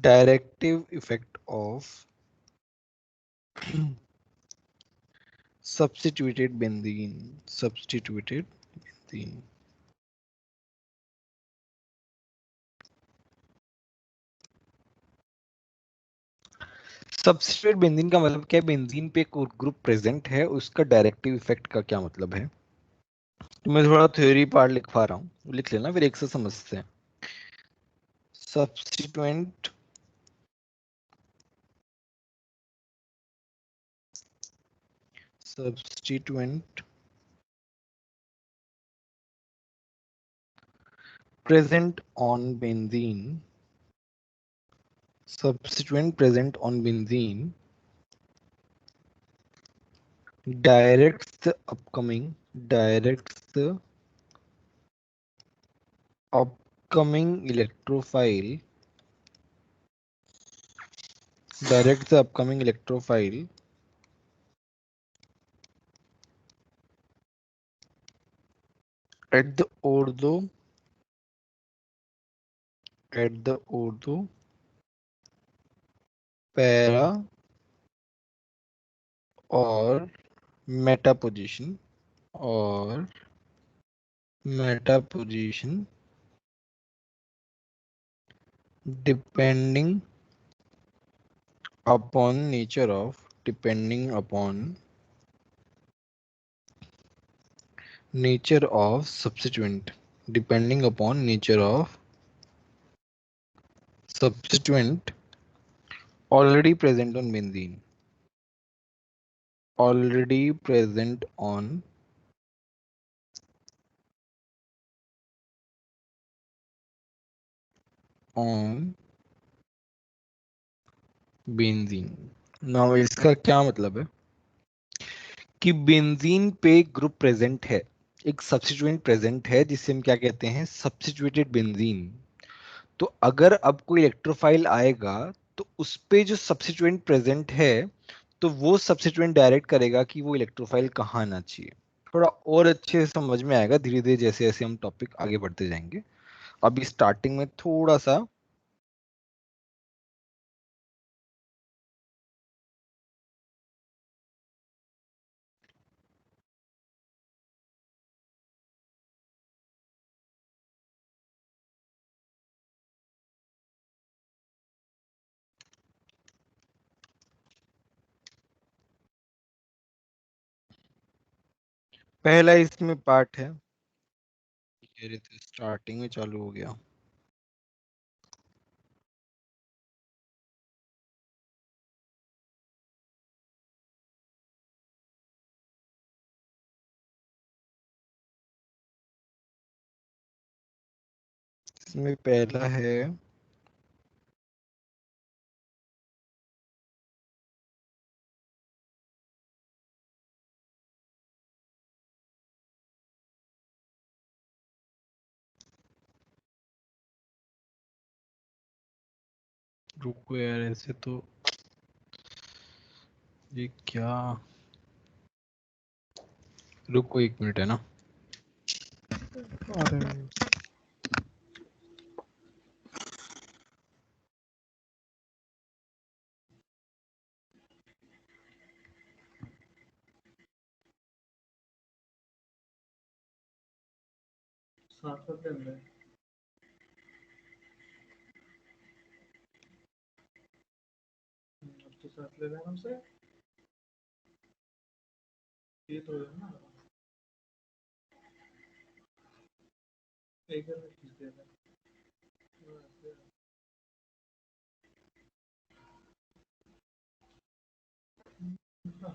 Directive effect of substituted benzene. Substituted benzene. Substitute benzene का मतलब क्या है? बेंजीन पे एक ग्रुप प्रेजेंट है, उसका डायरेक्टिव इफेक्ट का क्या मतलब है? तो मैं थोड़ा थ्योरी पार्ट लिखवा रहा हूँ, लिख लेना फिर एक से समझते हैं। Substituent substituent present on benzene, substituent present on benzene directs the upcoming electrophile at the ortho para or meta position depending upon nature of substituent, depending upon nature of substituent already present on benzene, already present on benzene. Now इसका क्या मतलब है कि benzene पे group present है, एक substituent present है जिसे हम क्या कहते हैं? Substituted benzene. तो अगर अब कोई इलेक्ट्रोफाइल आएगा तो उस पे जो सब्स्टिट्यूएंट प्रेजेंट है, तो वो सब्स्टिट्यूएंट डायरेक्ट करेगा कि वो इलेक्ट्रोफाइल कहाँ आना चाहिए। थोड़ा और अच्छे से समझ में आएगा धीरे धीरे जैसे जैसे हम टॉपिक आगे बढ़ते जाएंगे। अभी स्टार्टिंग में थोड़ा सा पहला इसमें पार्ट है, कह रहे थे स्टार्टिंग में चालू हो गया। इसमें पहला है रुको यार, ऐसे तो ये क्या, रुको एक मिनट है ना। अरे साथ साथ ले ले, अब तो साथ ले लेना हमसे, ये तो है ना, एक बार में खींच देना।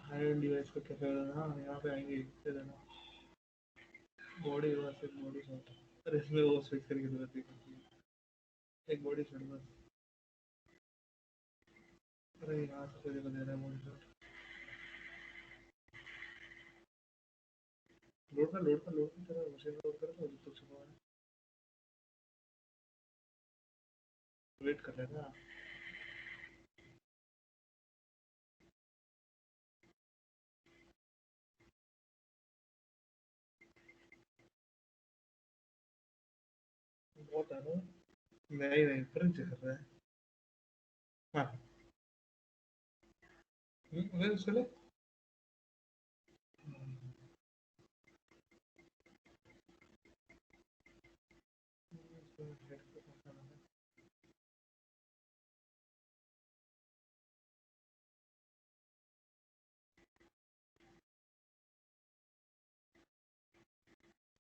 हाई एंड डिवाइस को क्या कर देना, यहाँ पे आएंगे दे देना, बॉडी बस एक बॉडी शॉट, अरे इसमें वो स्विच करके जरूरत है, एक बॉडी शॉट बस। अरे यहाँ से कोई जगह दे रहा है बॉडी शॉट, लोड कर तेरा मशीन लोड कर तो तो छुपा है, वेट कर लेना। बहुत है ना, नहीं नहीं फ्रिज कर रहा है। हाँ फिर चले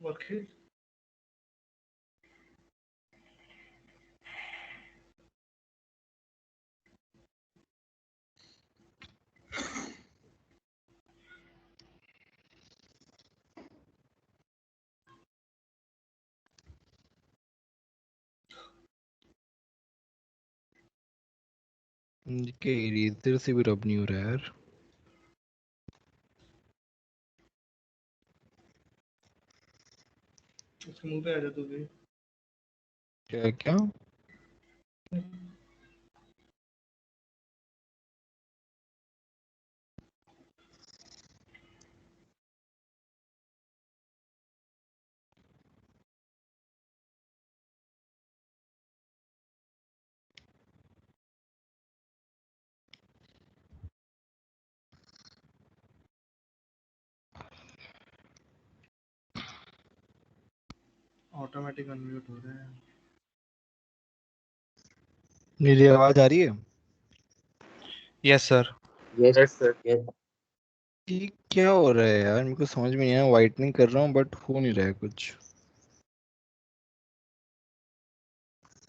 वर्कशीट के इरेजर से भी रब नहीं हो रहा है यार। उसके मुंह पे आ जा तू भी। क्या क्या? ऑटोमेटिक अनम्यूट हो रहा है। मेरी आवाज आ रही है? Yes sir. Yes sir yes. ये क्या हो रहा है यार, मेरे को समझ में नहीं आया। वाइटनिंग कर रहा हूँ बट हो नहीं रहा है कुछ।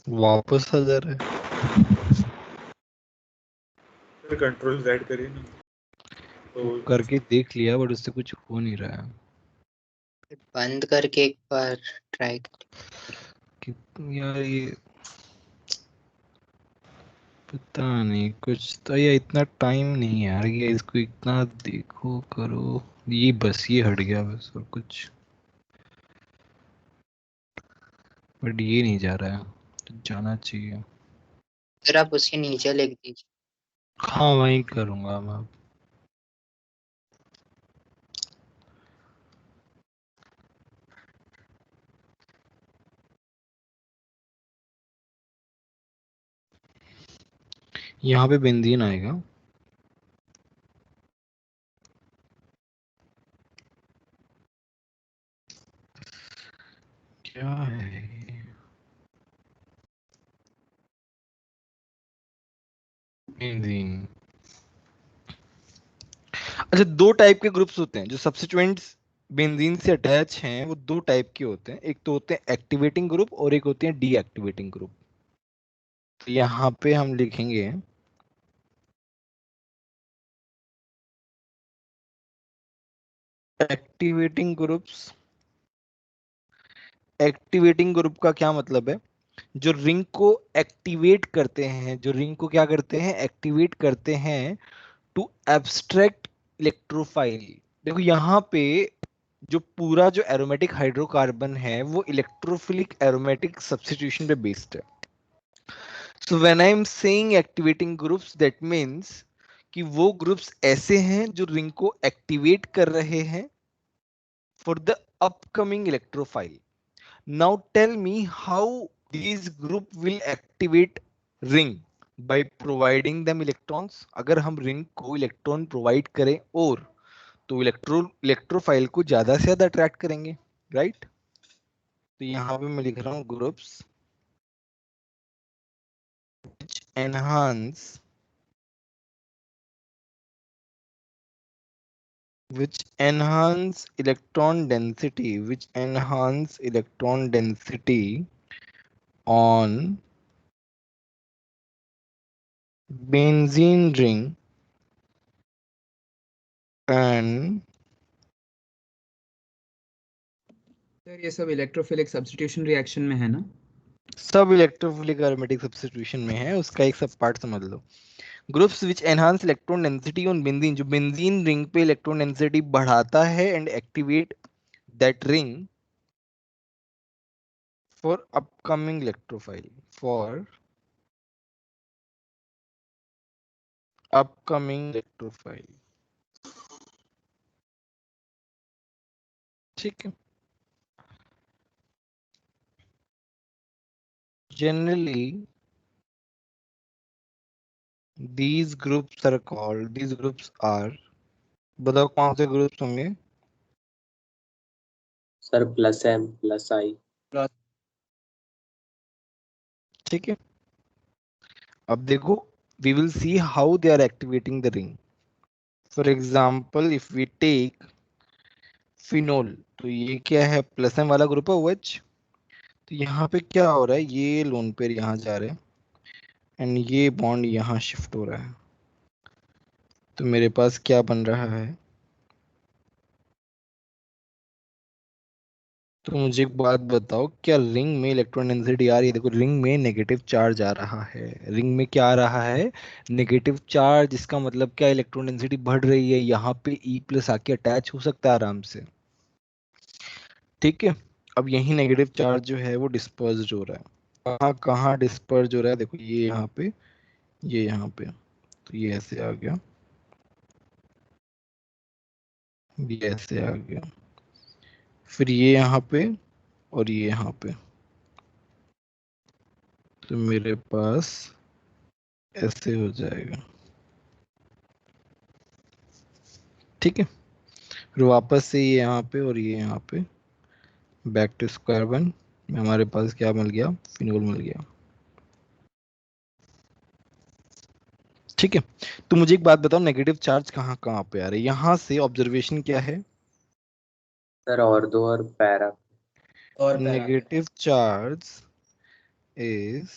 वापस आ जा रहा है। सर कंट्रोल Z करिए ना वो तो करके देख लिया बट उससे कुछ हो नहीं रहा है। बंद करके एक बार ट्राई कर। कि यार ये पता नहीं कुछ तो, ये इतना टाइम नहीं है यार, ये इसको इतना देखो करो। ये बस ये हट गया बस, और कुछ बट ये नहीं जा रहा है तो जाना चाहिए। फिर आप उसके नीचे लिख दीजिए। हाँ वही करूँगा मैं। यहाँ पे बेंजीन आएगा। क्या है ये? बेंजीन। अच्छा, दो टाइप के ग्रुप्स होते हैं जो सब्स्टिट्यूएंट्स बेंजीन से अटैच हैं। वो दो टाइप के होते हैं, एक तो होते हैं एक्टिवेटिंग ग्रुप और एक होते हैं डीएक्टिवेटिंग ग्रुप। तो यहाँ पे हम लिखेंगे एक्टिवेटिंग ग्रुप्स। एक्टिवेटिंग ग्रुप का क्या मतलब है? जो रिंग को एक्टिवेट करते हैं, जो रिंग को क्या करते हैं, एक्टिवेट करते हैं टू एब्स्ट्रैक्ट इलेक्ट्रोफाइल। देखो यहाँ पे जो पूरा जो एरोमेटिक हाइड्रोकार्बन है वो इलेक्ट्रोफिलिक एरोमेटिक सब्स्टिट्यूशन पे बेस्ड है। So when I am saying activating groups, that means कि वो ग्रुप्स ऐसे हैं जो रिंग को एक्टिवेट कर रहे हैं for the upcoming electrophile. Now tell me how these group will activate ring by providing them electrons। अगर हम रिंग को इलेक्ट्रॉन प्रोवाइड करें और तो इलेक्ट्रोफाइल को ज्यादा से ज्यादा अट्रैक्ट करेंगे, राइट? तो यहाँ पे मैं लिख रहा हूँ groups enhance which enhance electron density, which enhance electron density on benzene ring and sir ये सब इलेक्ट्रोफिलिक सब्स्टिट्यूशन रिएक्शन में है ना? सब इलेक्ट्रोफिलिक एरोमेटिक सब्स्टिट्यूशन में है, उसका एक सब पार्ट समझ लो। Groups which enhance electron density on benzene, जो बेंजीन रिंग पे इलेक्ट्रॉन डेंसिटी बढ़ाता है and activate that ring for upcoming electrophile, for upcoming electrophile. ठीक है। Generally these groups are called, these groups are, बताओ कौन से ग्रुप्स होंगे? सर प्लस एम प्लस आई। ठीक है, अब देखो, we will see how they are activating the ring. For example, if we take phenol, तो ये क्या है? प्लस एम वाला ग्रुप है OH। तो यहाँ पे क्या हो रहा है? ये लोन पेयर यहाँ जा रहे हैं एंड ये बॉन्ड यहाँ शिफ्ट हो रहा है। तो मेरे पास क्या बन रहा है? तो मुझे एक बात बताओ, क्या रिंग में इलेक्ट्रॉन डेंसिटी आ रही है? देखो, रिंग में नेगेटिव चार्ज आ रहा है। रिंग में क्या आ रहा है? Negative charge. इसका मतलब क्या? इलेक्ट्रॉन डेंसिटी बढ़ रही है। यहाँ पे E प्लस आके अटैच हो सकता है आराम से। ठीक है, अब यही नेगेटिव चार्ज जो है वो डिस्पर्ज हो रहा है। कहाँ कहाँ डिस्पर्ज हो रहा है? देखो, ये यहाँ पे, ये यहाँ पे। तो ये ऐसे आ गया, ये ऐसे आ गया, फिर ये यहाँ पे और ये यहाँ पे। तो मेरे पास ऐसे हो जाएगा। ठीक है, फिर वापस से ये यहाँ पे और ये यहाँ पे, बैक टू स्क्वायर वन। हमारे पास क्या मिल गया? फिनोल मिल गया। ठीक है, तो मुझे एक बात बताओ, नेगेटिव चार्ज कहाँ कहाँ पे आ रहे हैं? यहाँ से ऑब्जर्वेशन क्या है? सर और दो और पैरा। और negative charge is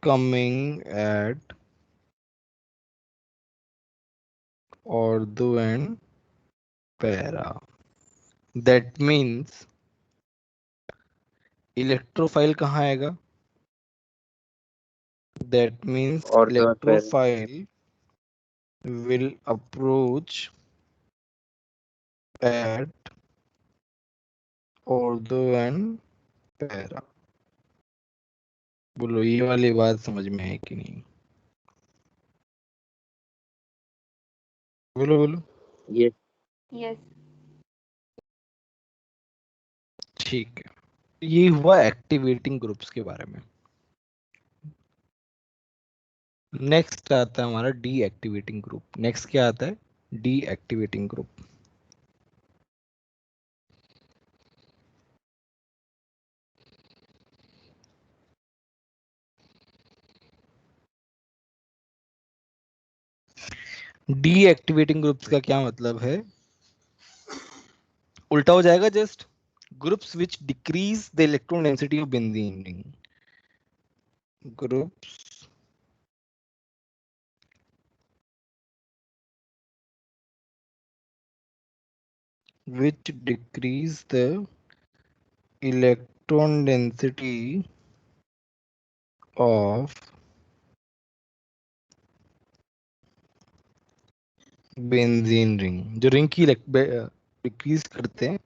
coming at ortho and para. That means electrophile कहाँ आएगा? That means और दो और para. electrophile will approach at ortho and para. बोलो, ये वाली बात समझ में है कि नहीं? बोलो बोलो। ये यस। ठीक है, ये हुआ एक्टिवेटिंग ग्रुप्स के बारे में। नेक्स्ट आता है हमारा डीएक्टिवेटिंग ग्रुप। नेक्स्ट क्या आता है? Deactivating group. डीएक्टिवेटिंग ग्रुप्स का क्या मतलब है? उल्टा हो जाएगा just. Groups which decrease the electron density of benzene ring. Groups which decrease the electron density of benzene ring, जो रिंग की डिक्रीज करते हैं,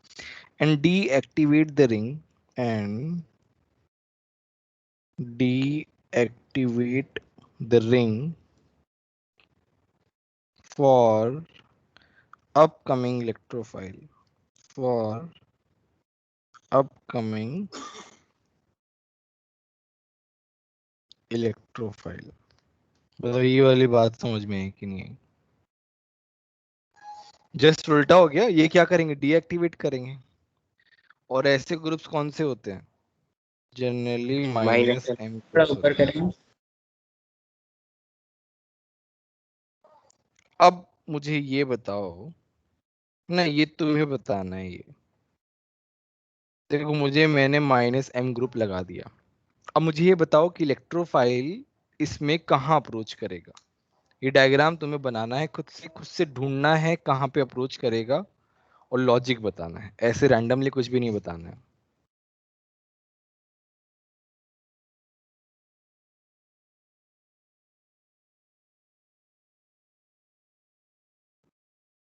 and deactivate the ring, and deactivate the ring for upcoming electrophile, for upcoming electrophile। मतलब ये वाली बात समझ में है कि नहीं है? जस्ट उल्टा हो गया। ये क्या करेंगे? डीएक्टिवेट करेंगे। और ऐसे ग्रुप्स कौन से होते हैं? जनरली माइनस एम ग्रुप्स ऊपर होते हैं। करेंगे। अब मुझे ये बताओ, ना ये तुम्हें बताना है। ये देखो, मैंने माइनस एम ग्रुप लगा दिया। अब मुझे ये बताओ कि इलेक्ट्रोफाइल इसमें कहाँ अप्रोच करेगा? ये डायग्राम तुम्हें बनाना है, खुद से ढूंढना है कहाँ पे अप्रोच करेगा, और लॉजिक बताना है। ऐसे रैंडमली कुछ भी नहीं बताना है।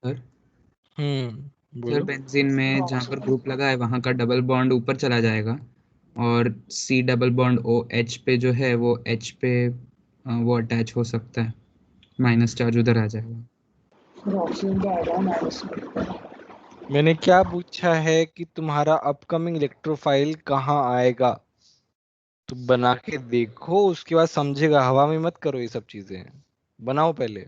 सर सर बोलो। बेंजीन में जहाँ पर ग्रुप लगा है वहाँ का डबल बॉन्ड ऊपर चला जाएगा और C double bond O H पे जो है वो एच पे वो अटैच हो सकता है, माइनस चार्ज उधर आ जाएगा। मैंने क्या पूछा है कि तुम्हारा अपकमिंग इलेक्ट्रोफाइल कहाँ आएगा? तो बना के देखो, उसके बाद समझेगा। हवा में मत करो ये सब चीजें, बनाओ पहले।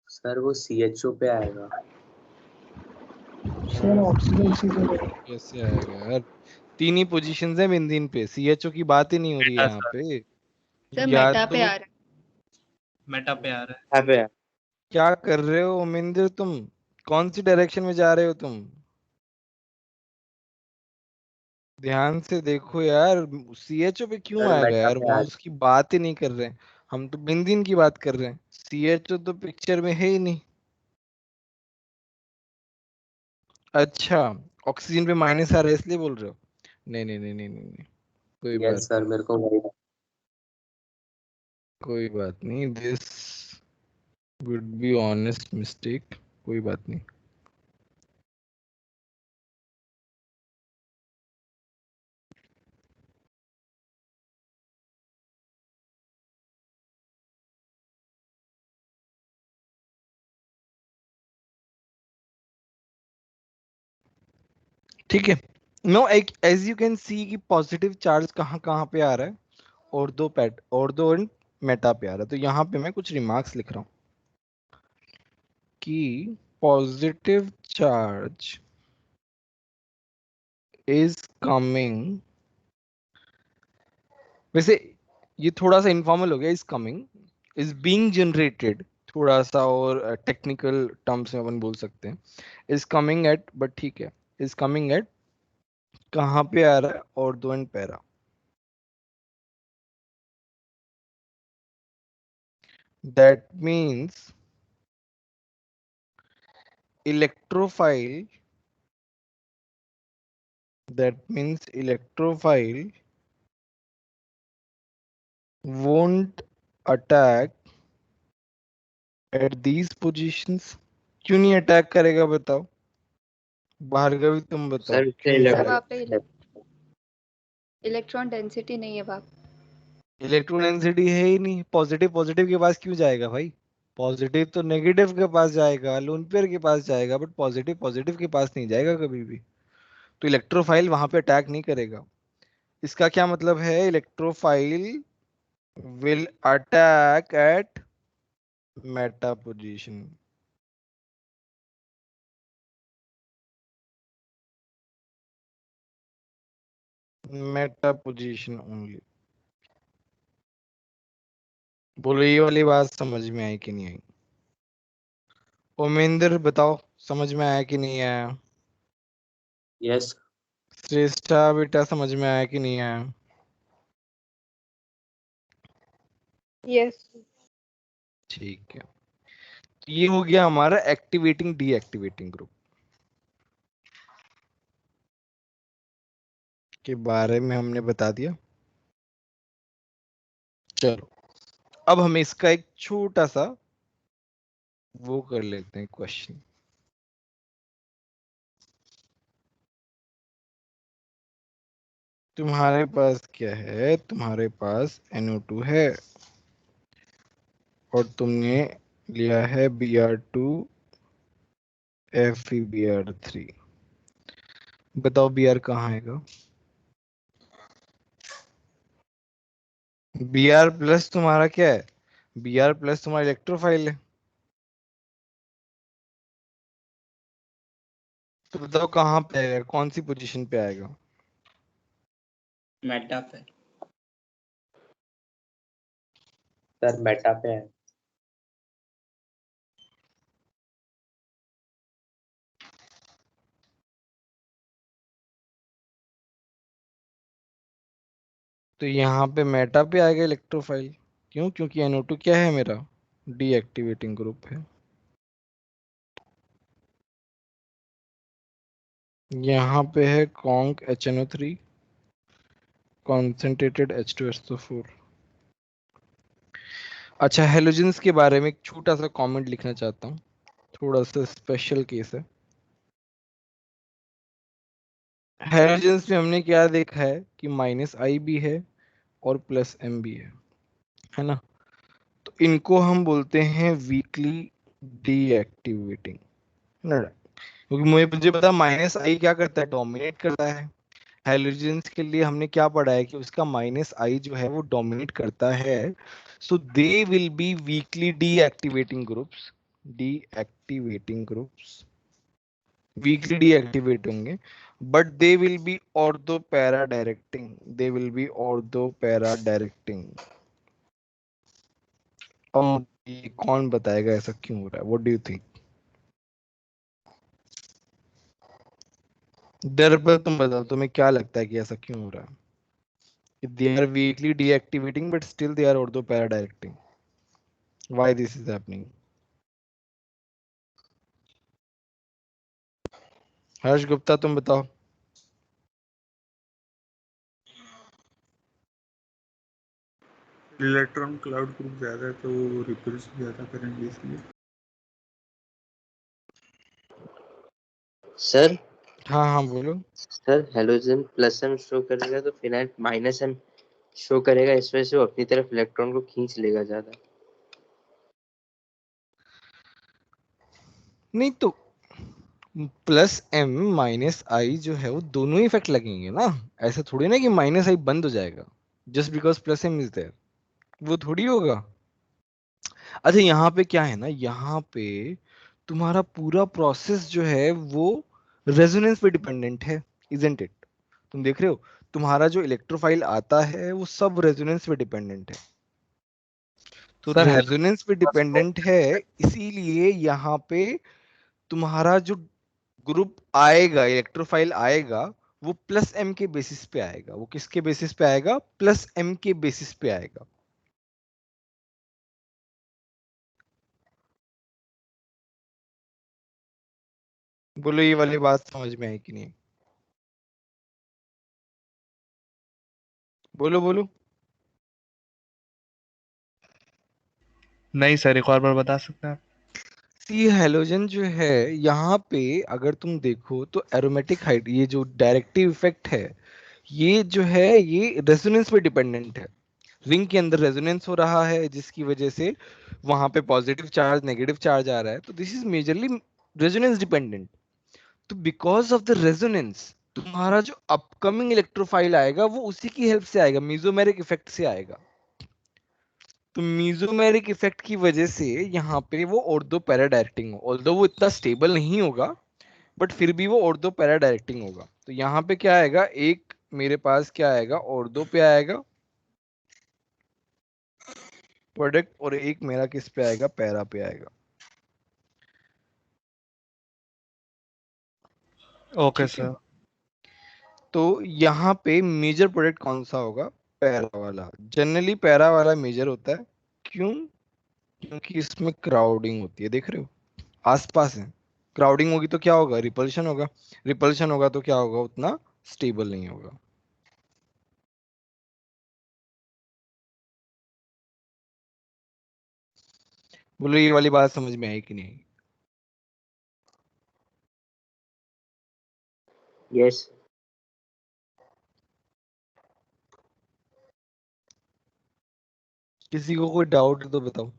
सर वो CHO पे आएगा। सर ऑक्सीजन सी जगह है। कैसे आएगा यार? तीन ही पोजीशन है बेंजीन पे, सीएचओ की बात ही नहीं हो रही है मेटा यहाँ सर, पे। सर या मेटा पे तो आ रहा है। मेटा पे आ रहा है। यहाँ पे है। क्या कर रहे हो उमिंदर, तुम कौन सी डायरेक्शन में जा रहे हो तुम? ध्यान से देखो यार, सीएचओ पे क्यों सर आएगा मेटा यार? पे आ माउस की बात ही नहीं कर रहे हैं हम, तो बेंजीन की बात कर रहे हैं। सीएचओ तो पिक्चर में है ही नहीं। अच्छा, ऑक्सीजन पे माइनस आ रहा है इसलिए बोल रहे हो? नहीं नहीं नहीं नहीं नहीं, नहीं। कोई यस बात सर, नहीं, मेरे को वही। कोई बात नहीं। This would be honest mistake, कोई बात नहीं। ठीक है। नो, एक एज यू कैन सी कि पॉजिटिव चार्ज कहाँ कहाँ पे आ रहा है, और दो पैट और दो मेटा पे आ रहा है। तो यहाँ पे मैं कुछ रिमार्क्स लिख रहा हूँ कि पॉजिटिव चार्ज इज कमिंग। वैसे ये थोड़ा सा इनफॉर्मल हो गया, is coming, is being generated, थोड़ा सा और टेक्निकल टर्म्स में अपन बोल सकते हैं। इज कमिंग एट, बट ठीक है, इज कमिंग एट कहाँ पे आ रहा है, और दो and para. That means electrophile, that means electrophile won't attack at these positions। क्यों नहीं अटैक करेगा बताओ, भार्गवी तुम बताओ सर इससे क्यों नहीं सर करेगा? वहाँ पे इलेक्ट्रॉन डेंसिटी नहीं है वहाँ पे। इलेक्ट्रॉन डेंसिटी है ही नहीं। पॉजिटिव पॉजिटिव के पास क्यों जाएगा भाई? पॉजिटिव तो नेगेटिव के पास जाएगा, लोन पेयर के पास जाएगा, बट पॉजिटिव पॉजिटिव के पास नहीं जाएगा कभी भी। तो इलेक्ट्रोफाइल वहां पे अटैक नहीं करेगा। इसका क्या मतलब है? Electrophile will attack eight Meta position. Meta position only. बोलो ये वाली बात समझ में आई कि नहीं आई? ओमेंद्र बताओ, समझ में आया कि नहीं आया? यस श्रेष्ठा बेटा समझ में आया कि नहीं आया? यस। ठीक है, तो ये हो गया हमारा एक्टिवेटिंग डीएक्टिवेटिंग ग्रुप के बारे में हमने बता दिया। चलो, अब हमें इसका एक छोटा सा वो कर लेते हैं क्वेश्चन। तुम्हारे पास क्या है? तुम्हारे पास NO2 है, और तुमने लिया है Br2 FeBr3। बताओ Br कहाँ आएगा? Br प्लस तुम्हारा क्या है? Br प्लस तुम्हारा इलेक्ट्रोफाइल है। तो बताओ कहाँ पे आएगा, कौन सी पोजीशन पे आएगा? मेटा पे। सर, मेटा पे है। तो यहाँ पे मेटा पे आएगा इलेक्ट्रोफाइल। क्यों? क्योंकि NO2 क्या है मेरा? डीएक्टिवेटिंग ग्रुप है। यहाँ पे है कॉन्क HNO3 कॉन्सेंट्रेटेड H2SO4। अच्छा, हेलोजेंस के बारे में एक छोटा सा कमेंट लिखना चाहता हूँ, थोड़ा सा स्पेशल केस है। हेलोजेंस में हमने क्या देखा है कि -I भी है और +M भी है ना? तो इनको हम बोलते हैं वीकली डीएक्टिवेटिंग, ना? क्योंकि मुझे पता -I क्या करता है, डोमिनेट करता है। हेलोजेंस के लिए हमने क्या पढ़ा है कि उसका -I जो है वो डोमिनेट करता है। So they will be weakly deactivating groups, deactivating groups weakly deactivate होंगे, but they will be ortho para directing, they will be ortho para directing. अब ये कौन बताएगा ऐसा क्यों हो रहा है? What do you think? डर पर तुम बताओ, तुम्हें क्या लगता है कि ऐसा क्यों हो रहा है? They are weakly deactivating, but still they are ortho para directing. Why this is happening? हर्ष गुप्ता, तुम बताओ। इलेक्ट्रॉन क्लाउड ग्रुप ज्यादा है तो रिपल्स ज्यादा करेंगे इसलिए। सर हाँ हाँ बोलो। सर हेलोजन +M शो करेगा तो फिनाइल -M शो करेगा, इस वजह से वो अपनी तरफ इलेक्ट्रॉन को खींच लेगा ज्यादा। नहीं तो +M -I जो है वो दोनों ही इफेक्ट लगेंगे ना। ऐसा थोड़ी ना कि -I बंद हो जाएगा just because +M is there, वो थोड़ी होगा। अच्छा, यहाँ पे क्या है ना, यहाँ पे तुम्हारा पूरा प्रोसेस जो है वो रेजोनेंस पे डिपेंडेंट है, इजंट इट? तुम देख रहे हो तुम्हारा जो इलेक्ट्रोफाइल आता है वो सब रेजोनेंस पे डिपेंडेंट है। तो सर हेलो। रेजोनेंस पे डिपेंडेंट है, इसीलिए यहाँ पे तुम्हारा जो ग्रुप आएगा, इलेक्ट्रोफाइल आएगा, वो +M के बेसिस पे आएगा। वो किसके बेसिस पे आएगा? +M के बेसिस पे आएगा। बोलो ये वाली बात समझ में आई कि नहीं? बोलो बोलो। नहीं सर, एक और बार बता सकते हैं आप? सी हेलोजन जो है यहाँ पे अगर तुम देखो तो एरोमेटिक हाइड, ये जो डायरेक्टिव इफेक्ट है ये जो है ये रेजोनेंस पे डिपेंडेंट है। रिंग के अंदर रेजोनेंस हो रहा है जिसकी वजह से वहां पे पॉजिटिव चार्ज नेगेटिव चार्ज आ रहा है, तो this is majorly resonance dependent. तो बिकॉज ऑफ द रेजोनेंस तुम्हारा जो अपकमिंग इलेक्ट्रोफाइल आएगा वो उसी की हेल्प से आएगा, मीजोमेरिक इफेक्ट से आएगा। तो मीजोमेरिक इफेक्ट की वजह से यहाँ पे वो ऑर्थो पैरा डायरेक्टिंग हो, ऑल्दो वो इतना स्टेबल नहीं होगा बट फिर भी वो ऑर्थो पैरा डायरेक्टिंग होगा। तो यहाँ पे क्या आएगा, एक मेरे पास क्या आएगा, ऑर्थो पे आएगा प्रोडक्ट, और एक मेरा किस पे आएगा, पैरा पे आएगा। ओके ठीक है, सर। तो यहाँ पे मेजर प्रोडक्ट कौन सा होगा? पैरा वाला। जनरली पैरा वाला मेजर होता है। क्यों? क्योंकि इसमें क्राउडिंग होती है, देख रहे हो आसपास है। क्राउडिंग होगी तो क्या होगा? रिपल्शन होगा। रिपल्शन होगा तो क्या होगा? उतना स्टेबल नहीं होगा। बोलो ये वाली बात समझ में आई कि नहीं? यस। किसी को कोई डाउट है तो बताओ।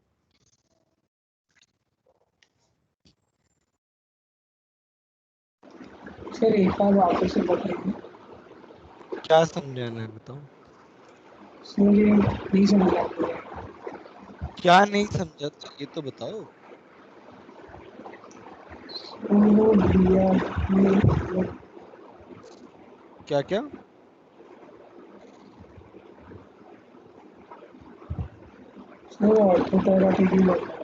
सर एक बार वापस से बताइए। क्या समझाना है बताओ। मुझे नहीं समझ आ रहा है। क्या नहीं समझा तो ये तो बताओ। वो दिया क्या क्या? वो ऑर्थोथेरापी भी लगता है।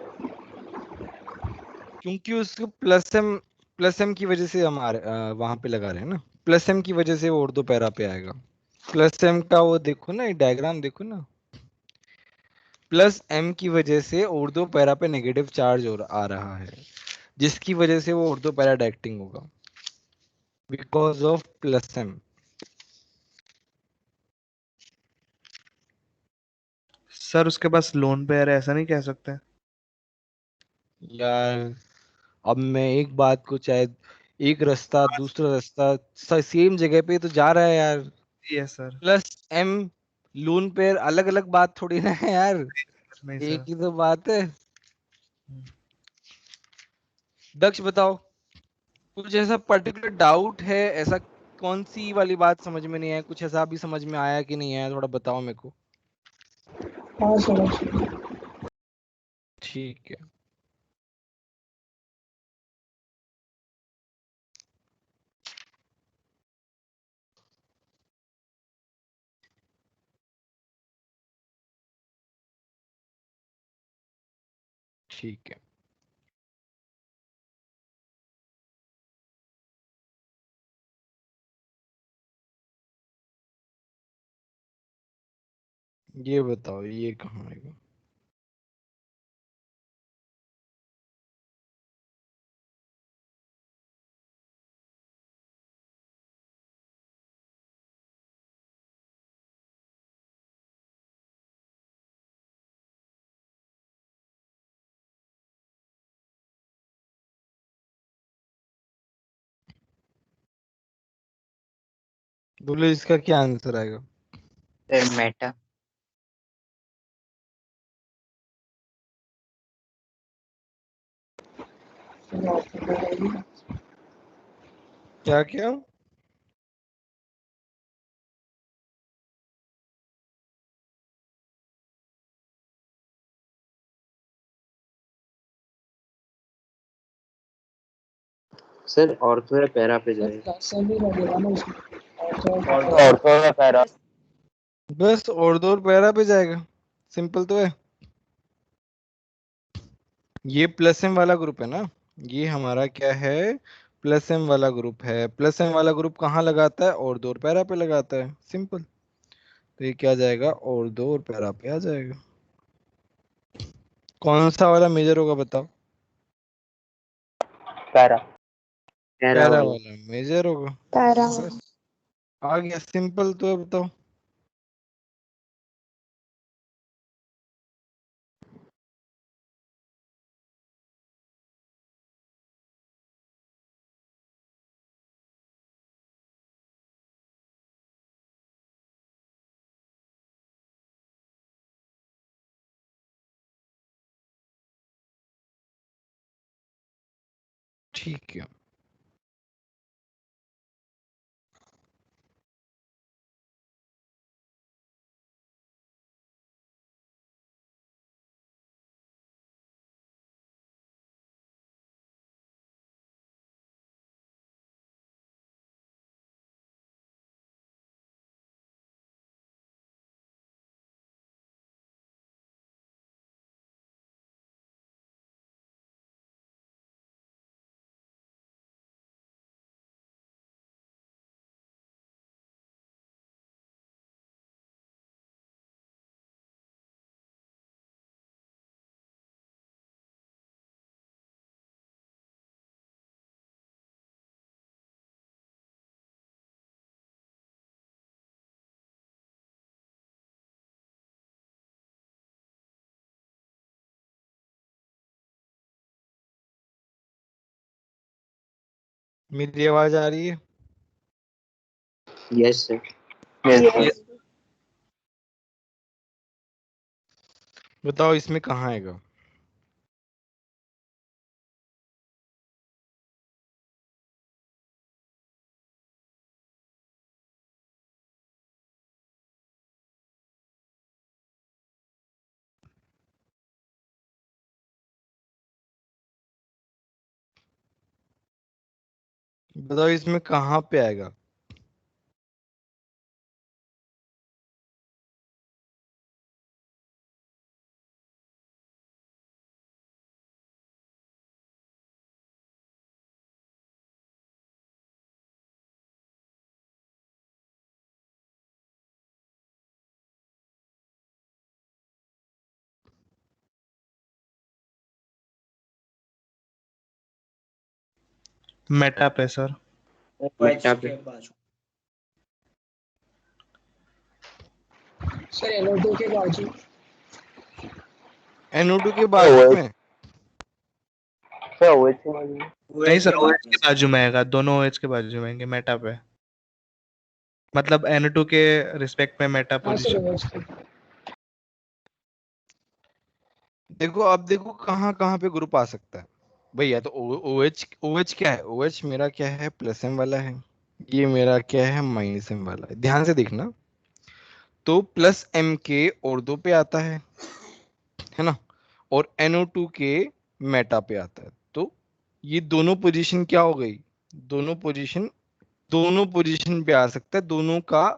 क्योंकि उसको प्लस एम की वजह से हम वहां पे लगा रहे हैं ना, +M की वजह से वो ऑर्थो पैरा पे आएगा। प्लस एम का वो देखो ना, डायग्राम देखो ना, प्लस एम की वजह से ऑर्थो पैरा पे नेगेटिव चार्ज आ रहा है, जिसकी वजह से वो ऑर्थो पैरा डायरेक्टिंग होगा because of plus M. Sir उसके पास लोन पे है, ऐसा नहीं कह सकते? यार अब मैं एक बात को चाहे, एक रास्ता दूसरा रास्ता सेम जगह पे तो जा रहा है यार। Yes sir. Plus M lone पे अलग अलग बात थोड़ी ना है यार, नहीं एक सर। ही तो बात है। दक्ष बताओ, कुछ ऐसा पर्टिकुलर डाउट है, ऐसा कौन सी वाली बात समझ में नहीं आया, कुछ ऐसा भी समझ में आया कि नहीं आया, थोड़ा बताओ मेरे को। हाँ सर। ठीक है। ठीक है, ये बताओ ये कहाँ आएगा। बोले इसका क्या आंसर आएगा। Sir Meta. क्या क्या। सर ऑर्थो या पैरा पे सर जाएगा? प्लस एम ही लगेगा ना उसमें। ऑर्थो या पैरा। बस और दो पैरा पे जाएगा, सिंपल तो है। ये प्लस एम वाला ग्रुप है ना, ये हमारा क्या है, प्लस एम वाला ग्रुप है। प्लस एम वाला ग्रुप कहाँ लगाता है, और दो पैरा पे लगाता है, सिंपल। तो ये क्या जाएगा, और दो और पैरा पे आ जाएगा। कौन सा वाला मेजर होगा बताओ। पैरा। पैरा पैरा वाला। वाला मेजर होगा। पैरा। बस आ गया, सिंपल तो है, बताओ। ठीक है, मेरी आवाज आ रही है। Yes sir. यस। बताओ इसमें कहाँ आएगा। बताओ इसमें कहाँ पे आएगा। मेटा पे सर। मेटा पे सर NO2 के बाजू NO2 के बाद में सर OH के बाजू में। नहीं सर, OH के बाजू में आएगा, दोनों OH के बाजू में आएंगे मेटा पे, मतलब N2 के रिस्पेक्ट में मेटा हाँ सर पोजीशन। देखो, अब देखो कहाँ कहाँ पे ग्रुप आ सकता है भैया। तो OH क्या है? OH मेरा क्या है? प्लस एम वाला है। ये मेरा क्या है? माइनस एम वाला है। ध्यान से देखना, तो प्लस एम के ऑर्थो पे आता है ना, और NO2 के मेटा पे आता है। तो ये दोनों पोजीशन क्या हो गई? दोनों पोजीशन पे आ सकता है। दोनों का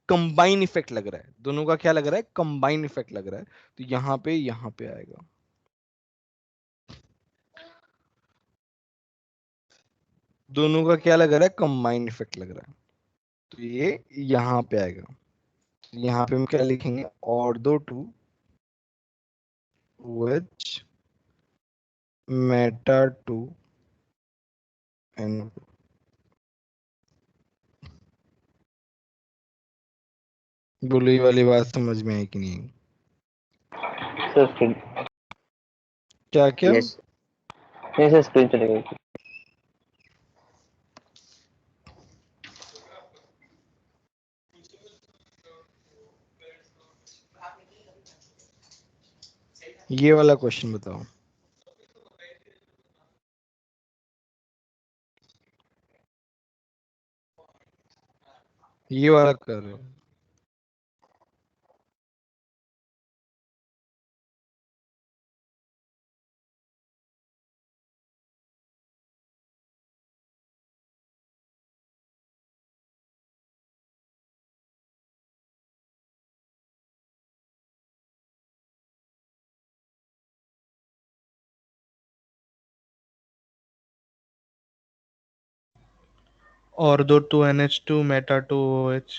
कंबाइन इफेक्ट लग रहा है। दोनों का क्या लग रहा है? कंबाइन इफेक्ट लग रहा है। तो यहाँ पे आएगा। दोनों का क्या लग रहा है? कंबाइन इफेक्ट लग रहा है। तो ये यहाँ पे आएगा। तो यहाँ पे हम क्या लिखेंगे? Ortho to OH meta to NO2। बोलो, ये वाली बात समझ में आई कि नहीं? Sir screen. क्या क्या? यस, नहीं सर स्क्रीन चली गई थी। ये वाला क्वेश्चन बताओ। ये वाला कर रहे हो? Ortho to NH2 meta to OH।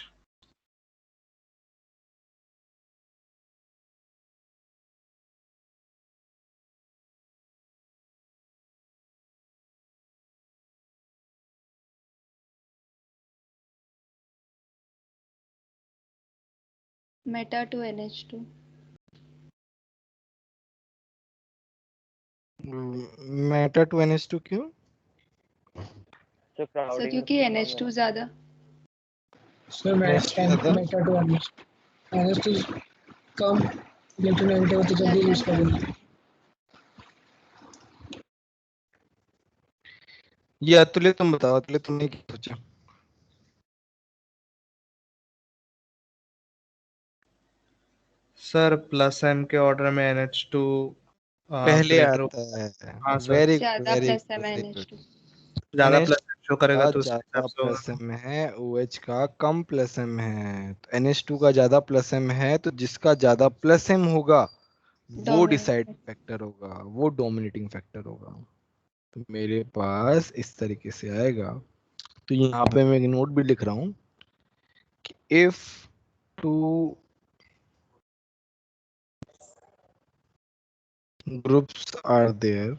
Meta to NH2। Meta to NH2 क्यों? सर सर क्राउडिंग क्योंकि NH2 ज्यादा। सर मेटा टू NH2 कम इलेक्ट्रोनेगेटिव तो जल्दी लूज कर देंगे। ये अतुल्य तुम बताओ, अतुल्य तुमने क्या सोचा? सर प्लस एम के ऑर्डर में NH2 पहले ग्रेटर। आता है। हाँ सर, वेरी गुड, ज्यादा वेरी प्लस गुड, है वेरी गुड। NH2। ज्यादा NH प्लस शो करेगा का तो उस हिसाब ज्यादा से होगा। प्लस एम है, OH का कम प्लस एम है। तो NH2 का ज्यादा प्लस एम है, तो जिसका ज्यादा प्लस एम होगा वो डिसाइड डोमिनेट। फैक्टर होगा, वो डोमिनेटिंग फैक्टर होगा। तो मेरे पास इस तरीके से आएगा। तो यहाँ पे मैं एक नोट भी लिख रहा हूँ कि if two groups are there,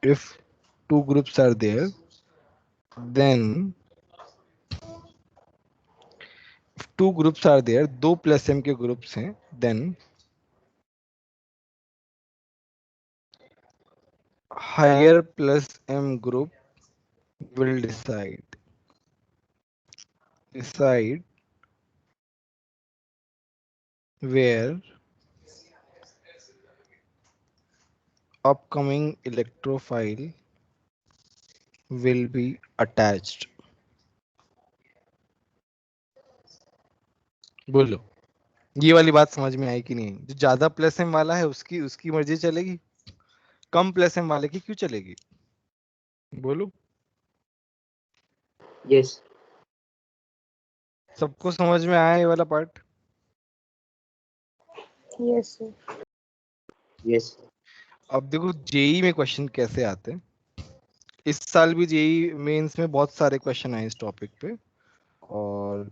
if two groups are there, then if two groups are there, दो प्लस एम के ग्रुप्स हैं, then higher plus m group will decide where upcoming electrophile will be attached। बोलो, ये वाली बात समझ में आई कि नहीं? जो ज्यादा प्लस एम वाला है उसकी उसकी मर्जी चलेगी, कम प्लस एम वाले की क्यों चलेगी? बोलो, यस। सबको समझ में आया ये वाला पार्ट? Yes sir. यस अब देखो जेई में क्वेश्चन कैसे आते हैं। इस साल भी जेई मेंस में बहुत सारे क्वेश्चन आए इस टॉपिक पे। और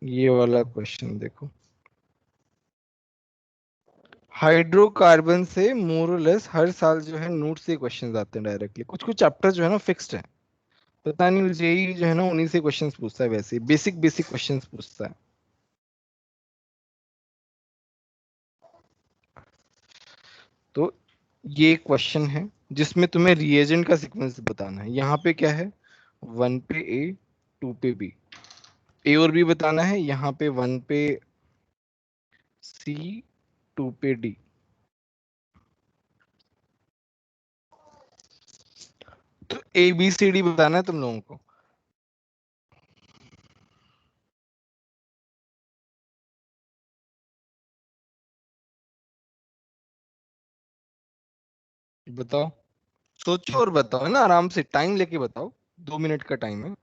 ये वाला क्वेश्चन देखो, हाइड्रोकार्बन से मोर और लेस हर साल जो है नोट से क्वेश्चंस आते हैं डायरेक्टली। कुछ कुछ चैप्टर जो है ना फिक्स्ड है, पता नहीं जेई जो है ना उन्हीं से क्वेश्चंस पूछता है, वैसे बेसिक बेसिक क्वेश्चंस पूछता है। तो ये क्वेश्चन है जिसमें तुम्हें रिएजेंट का सीक्वेंस बताना है। यहाँ पे क्या है, 1 पे ए 2 पे बी, ए और बी बताना है। यहाँ पे 1 पे सी 2 पे डी। तो ए बी सी डी बताना है तुम लोगों को। बताओ, सोचो और बताओ, है ना, आराम से टाइम लेके बताओ, 2 मिनट का टाइम है।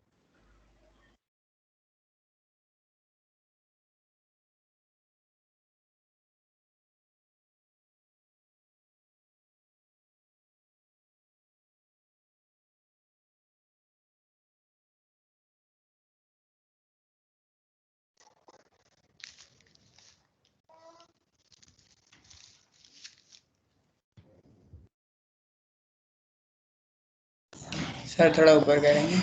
सर थोड़ा ऊपर करेंगे।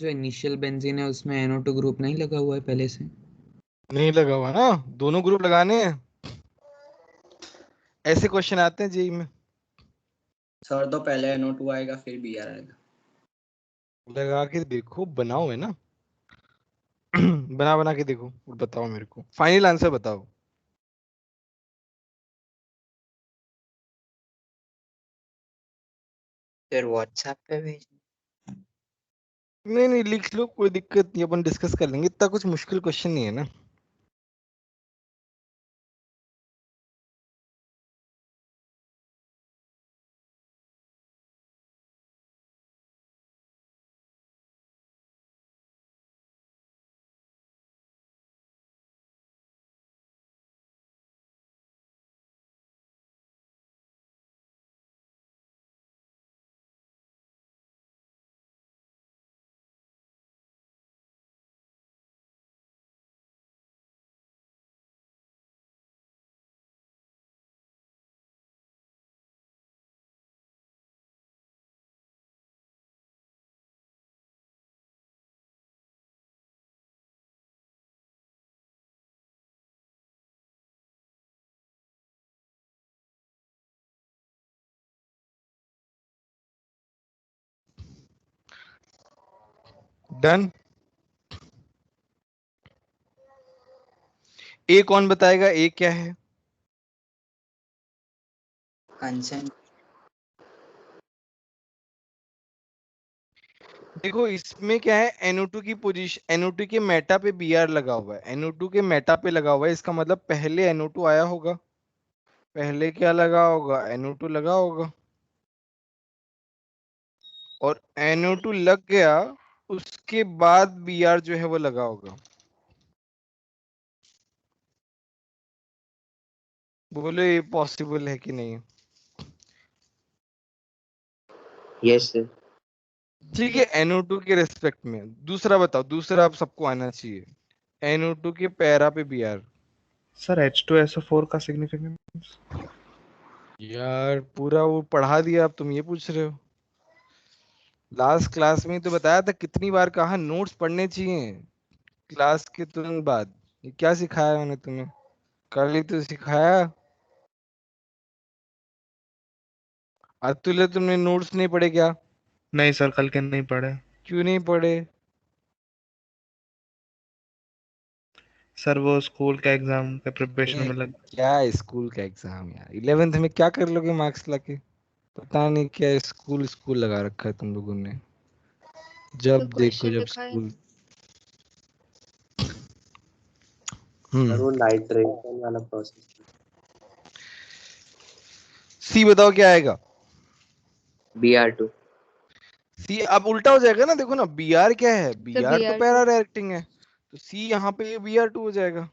जो इनिशियल बेंजीन है उसमें NO2 ग्रुप नहीं लगा हुआ है पहले से। नहीं लगा हुआ ना, दोनों ग्रुप लगाने हैं। ऐसे क्वेश्चन आते हैं जेई में। सर तो पहले NO2 आएगा फिर Br आएगा। लगा के देखो, बनाओ, है ना। बना बना के देखो और बताओ मेरे को, फाइनल आंसर बताओ। फिर व्हाट्सएप पे भेज। नहीं नहीं, लिख लो, कोई दिक्कत नहीं, अपन डिस्कस कर लेंगे, इतना कुछ मुश्किल क्वेश्चन नहीं है ना। डन। ए कौन बताएगा, ए क्या है? कंसेंट। देखो इसमें क्या है, NO2 की पोजीशन, NO2 के मेटा पे Br लगा हुआ है, NO2 के मेटा पे लगा हुआ है, इसका मतलब पहले NO2 आया होगा। पहले क्या लगा होगा, NO2 लगा होगा, और NO2 लग गया, उसके बाद Br जो है वो लगा होगा। बोलो ये पॉसिबल है कि नहीं? Yes sir. ठीक है, NO2 के रेस्पेक्ट में। दूसरा बताओ, दूसरा आप सबको आना चाहिए, NO2 के पैरा पे Br। सर H2SO4 का सिग्निफिकेंस। यार पूरा वो पढ़ा दिया, अब तुम ये पूछ रहे हो? लास्ट क्लास में तो बताया था, कितनी बार कहा नोट्स पढ़ने चाहिए क्लास के तुरंत बाद। ये क्या सिखाया मैंने तुम्हें? कल ही तो सिखाया। अतुल्य तुमने नोट्स नहीं पढ़े क्या? नहीं सर, कल के नहीं पढ़े। क्यों नहीं पढ़े? सर वो स्कूल का एग्जाम का प्रिपरेशन में लग। क्या स्कूल का एग्जाम यार, 11th में क्या कर लोगे मार्क्स लाके? पता नहीं क्या स्कूल स्कूल लगा रखा है तुम लोगों ने, तो जब देखो क्वेश्चन जब लिखा है। स्कूल। सर वो नाइट्रेशन वाला प्रोसेस। सी बताओ क्या आएगा? Br2। सी अब उल्टा हो जाएगा ना, देखो ना, Br क्या है, तो Br तो Br2 पैरा रिएक्टिंग है, तो सी यहाँ पे Br2 हो जाएगा।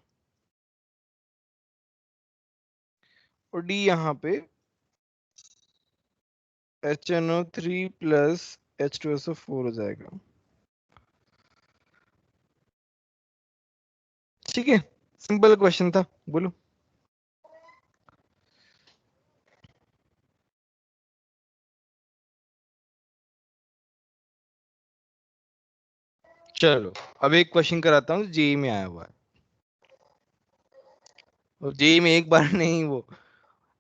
और डी यहाँ पे HNO3 प्लस H2SO4 हो जाएगा। ठीक है, सिंपल क्वेश्चन था, बोलो। चलो अब एक क्वेश्चन कराता हूँ जेई में आया हुआ है, और जेई में एक बार नहीं, वो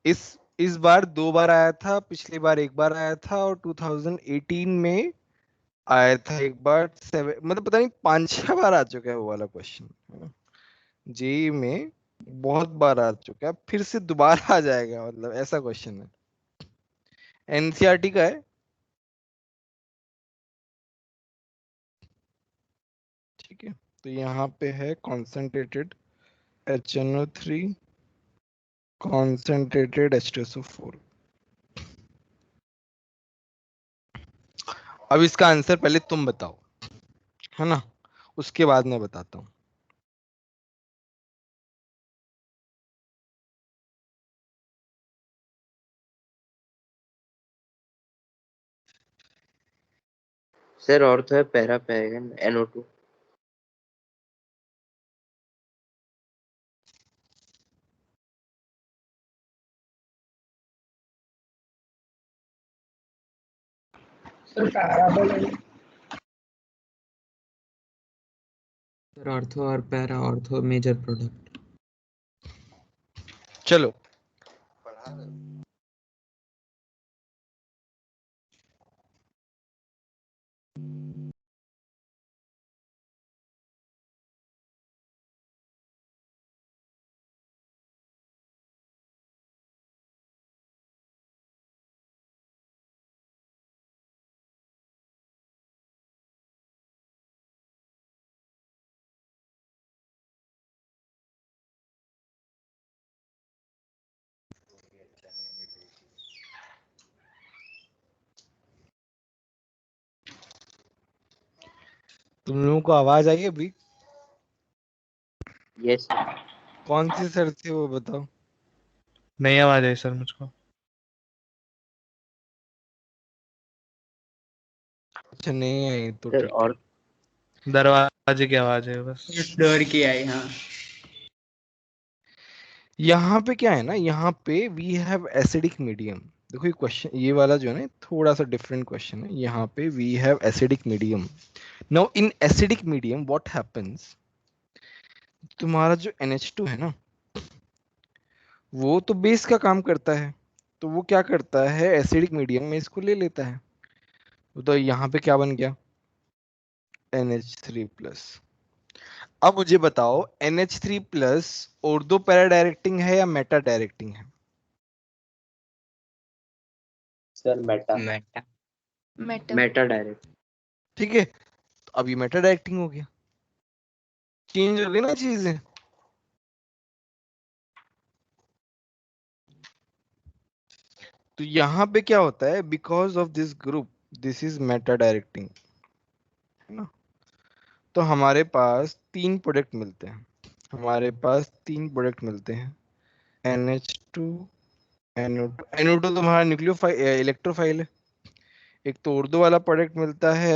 इस बार 2 बार आया था, पिछली बार एक बार आया था, और 2018 में आया था एक बार, मतलब पता नहीं 5-6 बार आ चुका है वो वाला क्वेश्चन। जेई में बहुत बार आ चुका है, फिर से दोबारा आ जाएगा, मतलब ऐसा क्वेश्चन है। एनसीईआरटी का है। ठीक है, तो यहाँ पे है कॉन्सेंट्रेटेड HNO3 कॉन्सेंट्रेटेड H2SO4। अब इसका आंसर पहले तुम बताओ, है ना, उसके बाद मैं बताता हूँ। सर और तो है पैरा पे आएगा NO2। सर पैराबोल है। सर ऑर्थो और पैरा, ऑर्थो मेजर प्रोडक्ट। चलो तुम लोगों को आवाज आई अभी? यस कौन सी सर थी वो बताओ। नहीं आवाज आई सर मुझको। अच्छा नहीं आई तो सर। ठीक है। और दरवाजे की आवाज है बस। डर की आई हाँ। यहाँ पे क्या है ना, यहाँ पे वी हैव एसिडिक मीडियम। देखो ये क्वेश्चन, ये वाला जो है ना थोड़ा सा डिफरेंट क्वेश्चन है। यहाँ पे we have acidic medium. Now in acidic medium what happens, तुम्हारा जो NH2 है ना, वो तो बेस का काम करता है, तो वो क्या करता है, एसिडिक मीडियम में इसको ले लेता है। तो यहाँ पे क्या बन गया, NH3 प्लस। अब मुझे बताओ NH3 plus ortho para directing है या मेटा डायरेक्टिंग है? Sir Meta Meta. Meta. Meta direct. ठीक है, तो अब ये मेटा डायरेक्टिंग हो गया, चेंज हो गई ना चीजें। तो यहाँ पे क्या होता है, because of this group this is Meta directing, है ना। तो हमारे पास 3 प्रोडक्ट मिलते हैं, हमारे पास 3 प्रोडक्ट मिलते हैं, NH2 NO2। NO2 तुम्हारा न्यूक्लियोफाइल इलेक्ट्रोफाइल है। एक तो उर्दू वाला प्रोडक्ट मिलता है,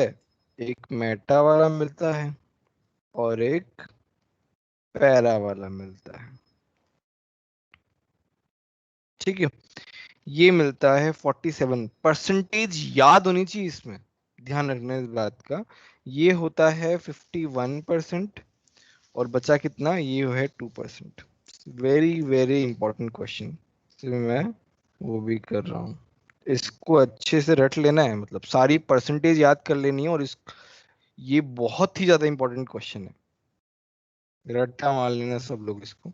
एक मेटा वाला मिलता है, और एक पैरा वाला मिलता है। ठीक है, ये मिलता है 47%। याद होनी चाहिए इसमें, ध्यान रखना इस बात का। ये होता है 51%, और बचा कितना, ये है 2%। वेरी वेरी इंपॉर्टेंट क्वेश्चन, मैं वो भी कर रहा हूँ। इसको अच्छे से रट लेना है, मतलब सारी परसेंटेज याद कर लेनी है, और ये बहुत ही ज्यादा इंपॉर्टेंट क्वेश्चन है, रट्टा मार लेना सब लोग इसको।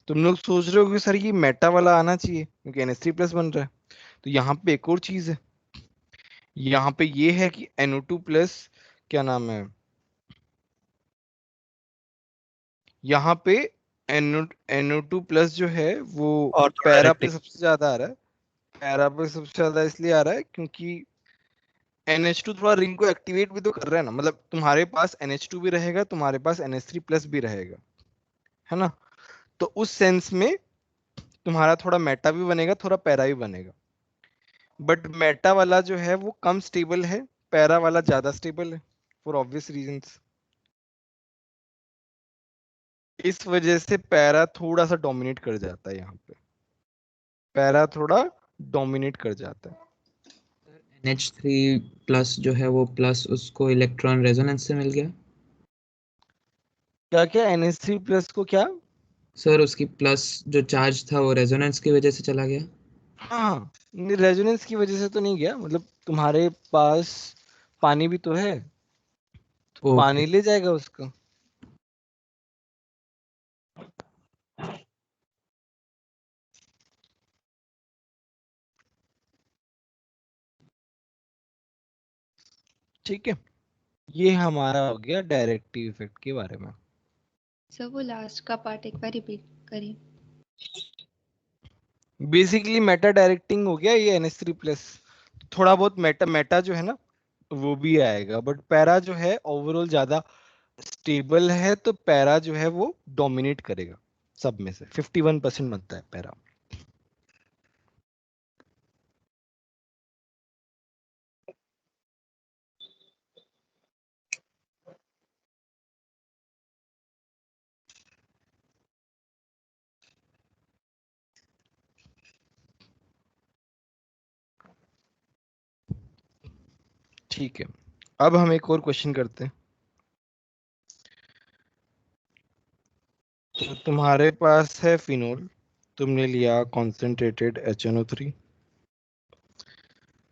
तुम लोग सोच रहे हो कि सर ये मेटा वाला आना चाहिए क्योंकि NH3 प्लस बन रहा है, तो यहाँ पे एक और चीज है, यहाँ पे ये है कि NO2 प्लस, क्या नाम है, यहाँ पे NO2 प्लस जो है वो ऑर्थो पैरा पे डायरेक्टिंग। सबसे ज्यादा आ रहा है। पैरा पे सबसे ज्यादा इसलिए आ रहा है क्योंकि NH2 थोड़ा रिंग को एक्टिवेट भी तो कर रहा है ना, मतलब तुम्हारे पास NH2 भी रहेगा, तुम्हारे पास NH3 प्लस भी रहेगा, है ना। तो उस सेंस में तुम्हारा थोड़ा मेटा भी बनेगा, थोड़ा पैरा भी बनेगा। बट मेटा वाला जो है वो कम स्टेबल है, पैरा वाला ज्यादा स्टेबल है, फॉर ऑब्वियस रीजंस। इस वजह से पैरा थोड़ा सा डोमिनेट कर जाता है यहाँ पे, पैरा थोड़ा डोमिनेट कर जाता है। NH3 प्लस जो है वो प्लस उसको इलेक्ट्रॉन रेजोनेंस से मिल गया। क्या क्या NH3 प्लस को क्या? सर उसकी प्लस जो चार्ज था वो रेजोनेंस की वजह से चला गया। हाँ, रेजोनेंस की वजह से तो नहीं गया, मतलब तुम्हारे पास पानी भी तो है, तो ओके। पानी ले जाएगा उसको। ठीक है, ये हमारा हो गया डायरेक्टिव इफेक्ट के बारे में। सर वो लास्ट का पार्ट एक बार रिपीट करिए। बेसिकली मेटा डायरेक्टिंग हो गया ये NH3 प्लस। थोड़ा बहुत मेटा मेटा जो है ना वो भी आएगा, बट पैरा जो है ओवरऑल ज्यादा स्टेबल है, तो पैरा जो है वो डोमिनेट करेगा सब में से। 51% बनता है पैरा। ठीक है, अब हम एक और क्वेश्चन करते हैं। तो तुम्हारे पास है फिनोल, तुमने लिया कॉन्सेंट्रेटेड HNO3,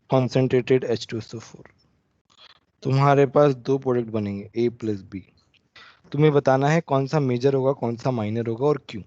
कॉन्सेंट्रेटेड H2SO4। तुम्हारे पास दो प्रोडक्ट बनेंगे A प्लस B। तुम्हें बताना है कौन सा मेजर होगा, कौन सा माइनर होगा और क्यों।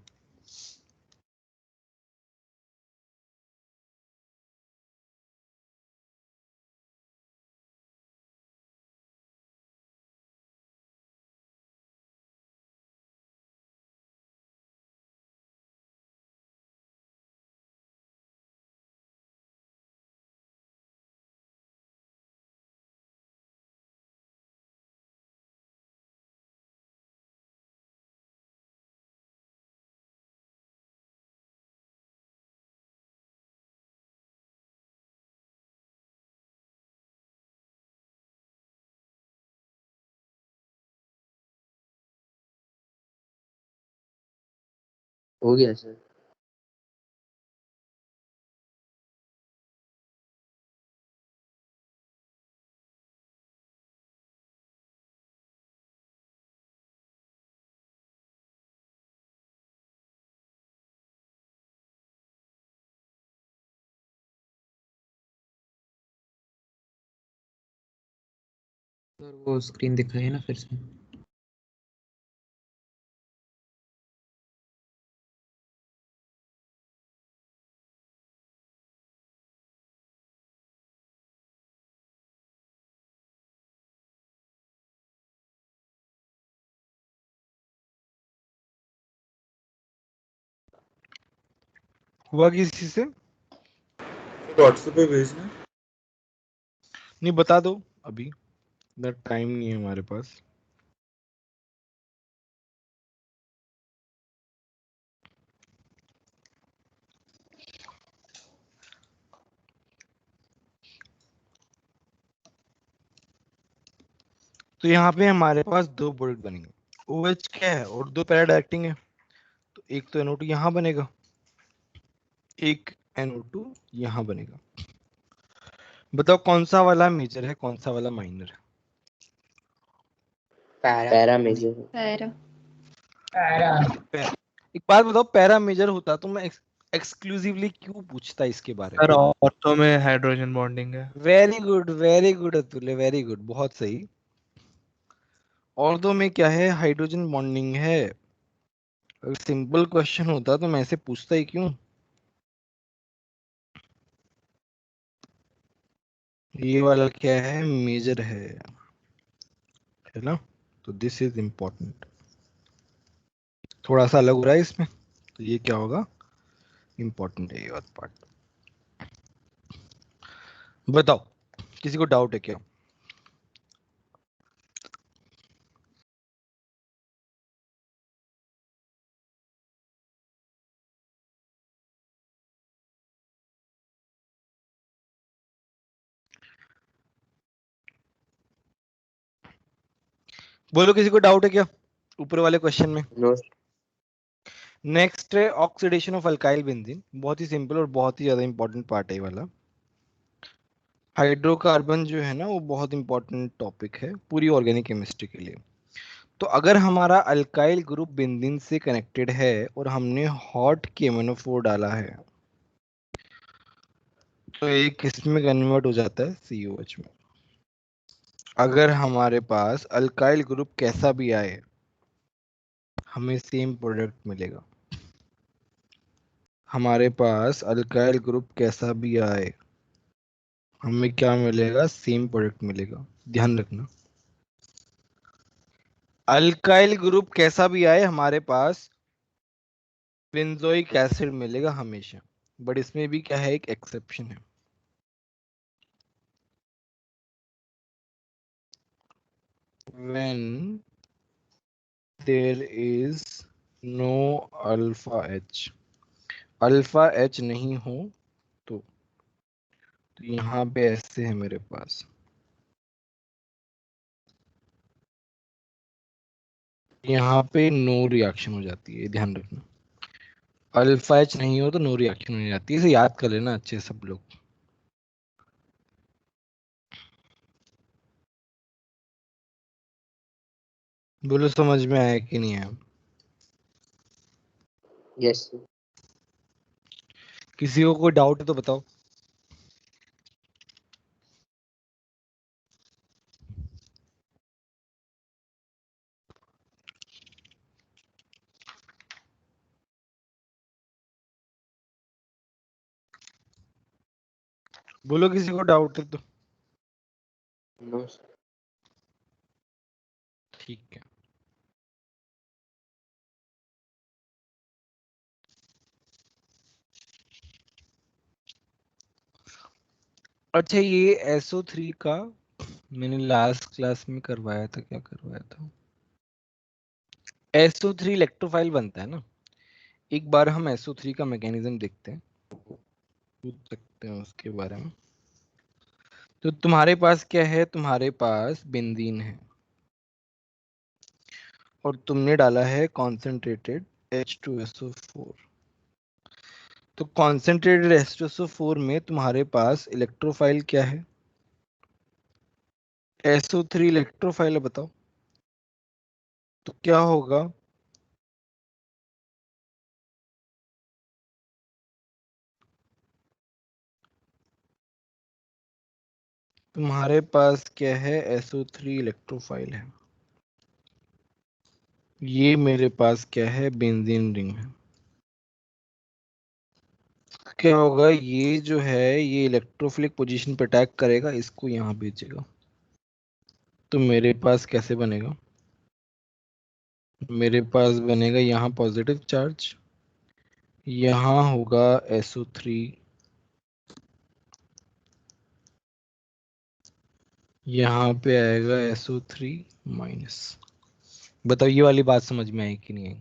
हो गया सर। सर वो स्क्रीन दिखाइए ना फिर से। हुआ किसी से? व्हाट्सएप पे भेजना। नहीं, बता दो अभी, इतना टाइम नहीं है हमारे पास। तो यहाँ पे हमारे पास दो प्रोडक्ट बनेंगे। OH क्या है और दो पैरा डायरेक्टिंग है, तो एक तो NO2 यहाँ बनेगा, एक NO2 यहाँ बनेगा। बताओ कौन सा वाला मेजर है, कौन सा वाला माइनर पैरा मेजर पैरा। है? एक बात बताओ, पैरा मेजर होता तो मैं एक्सक्लूसिवली क्यों पूछता इसके बारे में? सर ऑर्थो में हाइड्रोजन बॉन्डिंग है। वेरी गुड अतुल्य, वेरी गुड, बहुत सही। ऑर्थो में क्या है? हाइड्रोजन बॉन्डिंग है। अगर सिंपल क्वेश्चन होता तो मैं ऐसे पूछता ही क्यों। ये वाला क्या है? मेजर है ना, तो दिस इज इम्पोर्टेंट। थोड़ा सा अलग हो रहा है इसमें, तो ये क्या होगा? इम्पोर्टेंट है ये वाला पार्ट। बताओ, किसी को डाउट है क्या? बोलो किसी को डाउट है क्या ऊपर वाले क्वेश्चन में? नो नेक्स्ट है ऑक्सीडेशन ऑफ अल्काइल बेंजीन, बहुत ही सिंपल और बहुत ही ज्यादा इंपॉर्टेंट पार्ट है ये वाला। हाइड्रोकार्बन जो है ना वो बहुत इंपॉर्टेंट टॉपिक है पूरी ऑर्गेनिक केमिस्ट्री के लिए। तो अगर हमारा अल्काइल ग्रुप बेंजीन से कनेक्टेड है और हमने हॉट KMnO4 डाला है तो ये किस में कन्वर्ट हो जाता है? COH में। अगर हमारे पास अल्काइल ग्रुप कैसा भी आए हमें सेम प्रोडक्ट मिलेगा। हमारे पास अल्काइल ग्रुप कैसा भी आए हमें क्या मिलेगा? सेम प्रोडक्ट मिलेगा, ध्यान रखना। अल्काइल ग्रुप कैसा भी आए हमारे पास बेंजोइक एसिड मिलेगा हमेशा, बट इसमें भी क्या है, एक एक्सेप्शन है। When there is no alpha H, alpha H नहीं हो तो यहाँ पे ऐसे है मेरे पास, यहाँ पे नो रिएक्शन हो जाती है, ध्यान रखना। अल्फा H नहीं हो तो नो रिएक्शन हो जाती है, इसे याद कर लेना अच्छे सब लोग। बोलो समझ में आया कि नहीं आया? यस किसी को कोई डाउट है तो बताओ। बोलो किसी को डाउट है तो। नो ठीक है, अच्छा ये SO3 का मैंने लास्ट क्लास में करवाया था, क्या करवाया था? SO3 इलेक्ट्रोफाइल बनता है ना। एक बार हम SO3 का मैकेनिज्म देखते हैं, पूछ सकते हैं उसके बारे में। तो तुम्हारे पास क्या है? तुम्हारे पास बेंजीन है और तुमने डाला है कॉन्सेंट्रेटेड H2SO4। तो कॉन्सेंट्रेटेड H2SO4 में तुम्हारे पास इलेक्ट्रोफाइल क्या है? SO3 इलेक्ट्रोफाइल है, बताओ तो क्या होगा? तुम्हारे पास क्या है? SO3 इलेक्ट्रोफाइल है। ये मेरे पास क्या है? बेंजीन रिंग है। क्या होगा? ये जो है ये इलेक्ट्रोफिलिक पोजीशन पे अटैक करेगा, इसको यहाँ भेजेगा। तो मेरे पास कैसे बनेगा? मेरे पास बनेगा यहाँ पॉजिटिव चार्ज, यहाँ होगा SO3, यहाँ पे आएगा SO3 माइनस। बताओ ये वाली बात समझ में आई कि नहीं आई?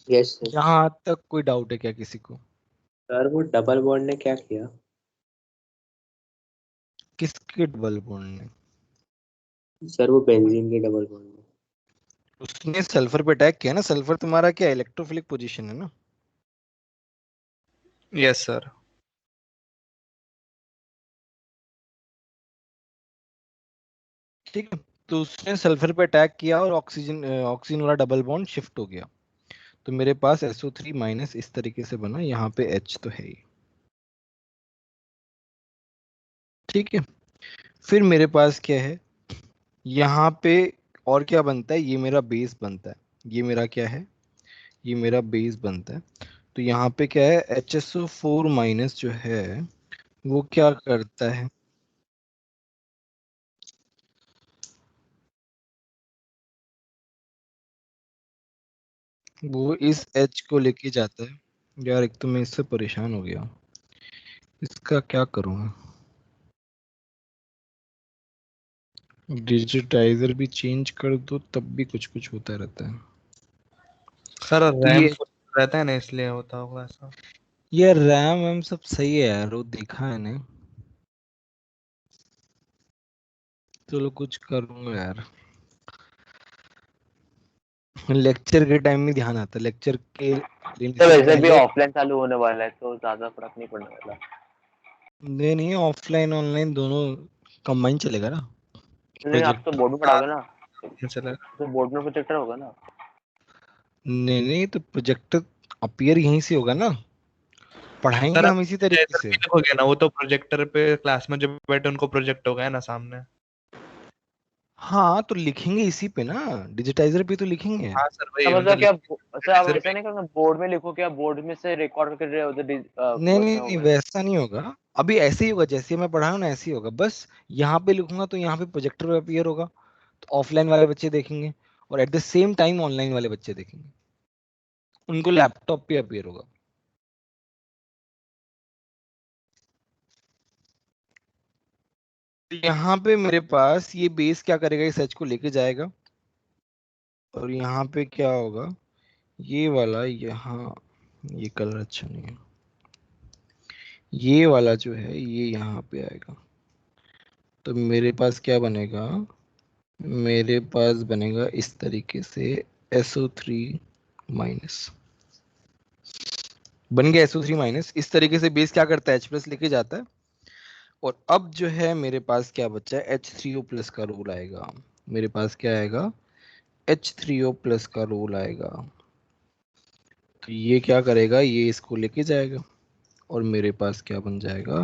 यस यहाँ तक कोई डाउट है क्या किसी को? सर वो डबल बॉन्ड ने क्या किया? किसके डबल बॉन्ड ने? सर वो बेंजीन के डबल बॉन्ड ने। उसने सल्फर पे अटैक किया ना। सल्फर तुम्हारा क्या इलेक्ट्रोफिलिक पोजीशन है ना। Yes sir. ठीक है, तो उसने सल्फर पे अटैक किया और ऑक्सीजन ऑक्सीजन वाला डबल बॉन्ड शिफ्ट हो गया। तो मेरे पास SO3 माइनस इस तरीके से बना, यहाँ पे H तो है ही। ठीक है, फिर मेरे पास क्या है? यहाँ पे और क्या बनता है? ये मेरा बेस बनता है। ये मेरा क्या है? ये मेरा बेस बनता है। तो यहाँ पे क्या है? HSO4 माइनस जो है वो क्या करता है? वो इस H को लेके जाता है। यार एक तो मैं इससे परेशान हो गया, इसका क्या करूँगा? डिजिटाइजर भी चेंज कर दो तब भी कुछ कुछ होता रहता है। सर तो रैम ये रहता है ना इसलिए होता होगा ऐसा। ये रैम वैम सब सही है यार, वो देखा है ना। चलो कुछ करूंगा यार, लेक्चर के टाइम में ध्यान आता है, लेक्चर के लेने तो से वैसे भी पहले। ऑफलाइन चालू होने वाला है तो ज्यादा फर्क नहीं पड़ने वाला। नहीं, ऑफलाइन ऑनलाइन दोनों कंबाइन चलेगा ना। नहीं आप तो प्रोजेक्ट बोर्ड में पढ़ाओगे ना, चला। तो बोर्ड में प्रोजेक्टर होगा ना। नहीं, तो प्रोजेक्टर अपीयर यहीं से होगा ना, पढ़ाएंगे सर आप हम इसी तरीके डिजिटाइजर से। भी देखोगे ना, वो तो प्रोजेक्टर पे क्लास में जो बैठे उनको प्रोजेक्ट होगा है ना सामने। हाँ तो लिखेंगे इसी पे ना, डिजिटाइजर पे तो लिखेंगे। हाँ सर तो वही मतलब मतलब क्या सर आप डिजिटाइजर ऐसा नहीं करना, बोर्ड में लिखो, क्या बोर्ड में से रिकॉर्ड करके उधर नहीं नहीं उसमें नहीं, होगा। वैसा नहीं होगा। अभी ऐसे ही होगा जैसे मैं पढ़ा हूं ना, ऐसे ही होगा। बस यहाँ पे लिखूंगा तो यहाँ पे प्रोजेक्टर पे अपीयर होगा, तो ऑफलाइन वाले बच्चे देखेंगे, और at the same time online वाले बच्चे देखेंगे, उनको लैपटॉप पे अपीयर होगा। तो यहाँ पे मेरे पास ये बेस क्या करेगा, इस एच को लेके जाएगा, और यहाँ पे क्या होगा, ये वाला यहाँ, ये कलर अच्छा नहीं है, ये वाला जो है ये यहाँ पे आएगा। तो मेरे पास क्या बनेगा, मेरे पास बनेगा इस तरीके से SO3 माइनस, बन गया SO3 माइनस। इस तरीके से बेस क्या करता है, H प्लस लेके जाता है। और अब जो है मेरे पास क्या बचा है, H3O प्लस का रूल आएगा। मेरे पास क्या आएगा, H3O प्लस का रूल आएगा। तो ये क्या करेगा, ये इसको लेके जाएगा, और मेरे पास क्या बन जाएगा,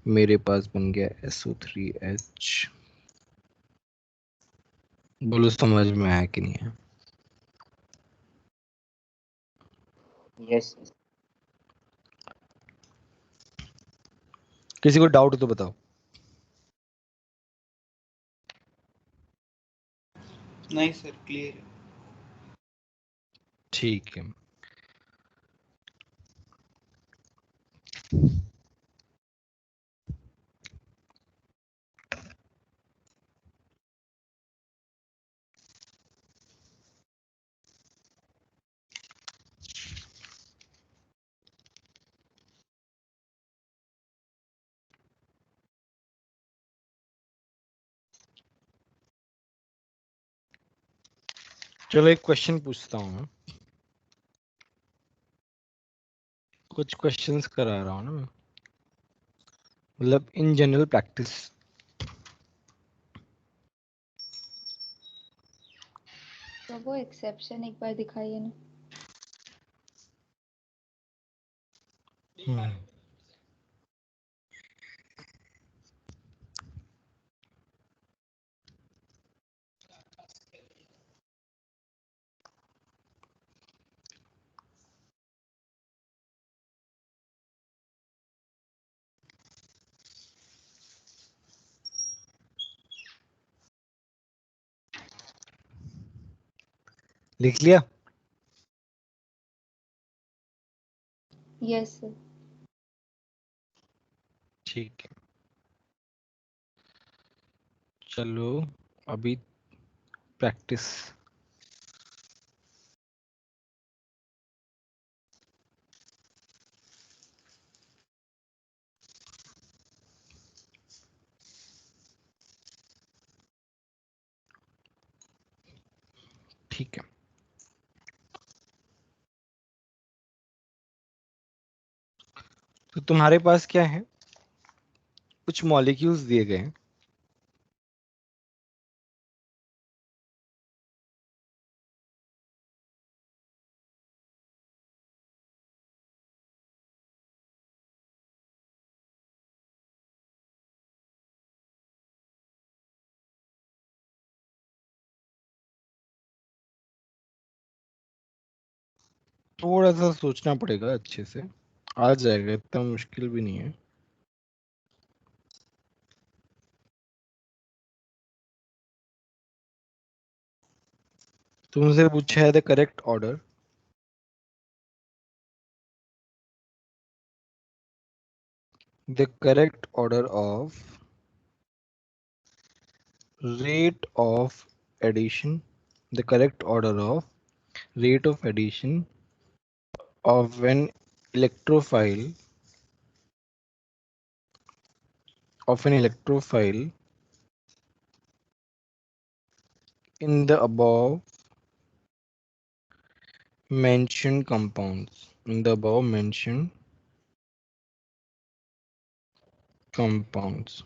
मेरे पास बन गया SO3H। बोलो समझ में आया कि नहीं है? यस। किसी को डाउट तो बताओ। नहीं सर क्लियर है। ठीक है, चलो एक क्वेश्चन पूछता हूँ मैं। कुछ क्वेश्चंस करा रहा हूँ ना मैं, मतलब इन जनरल प्रैक्टिस। तो वो एक्सेप्शन एक बार दिखाइए ना। लिख लिया? Yes sir. ठीक है, चलो अभी प्रैक्टिस। ठीक है, तो तुम्हारे पास क्या है, कुछ मॉलिक्यूल्स दिए गए हैं। थोड़ा सा सोचना पड़ेगा अच्छे से, आ जाएगा, इतना मुश्किल भी नहीं है। तुमसे पूछा है the correct order, the correct order of rate of addition, the correct order of rate of addition of an electrophile in the above mentioned compounds, in the above mentioned compounds,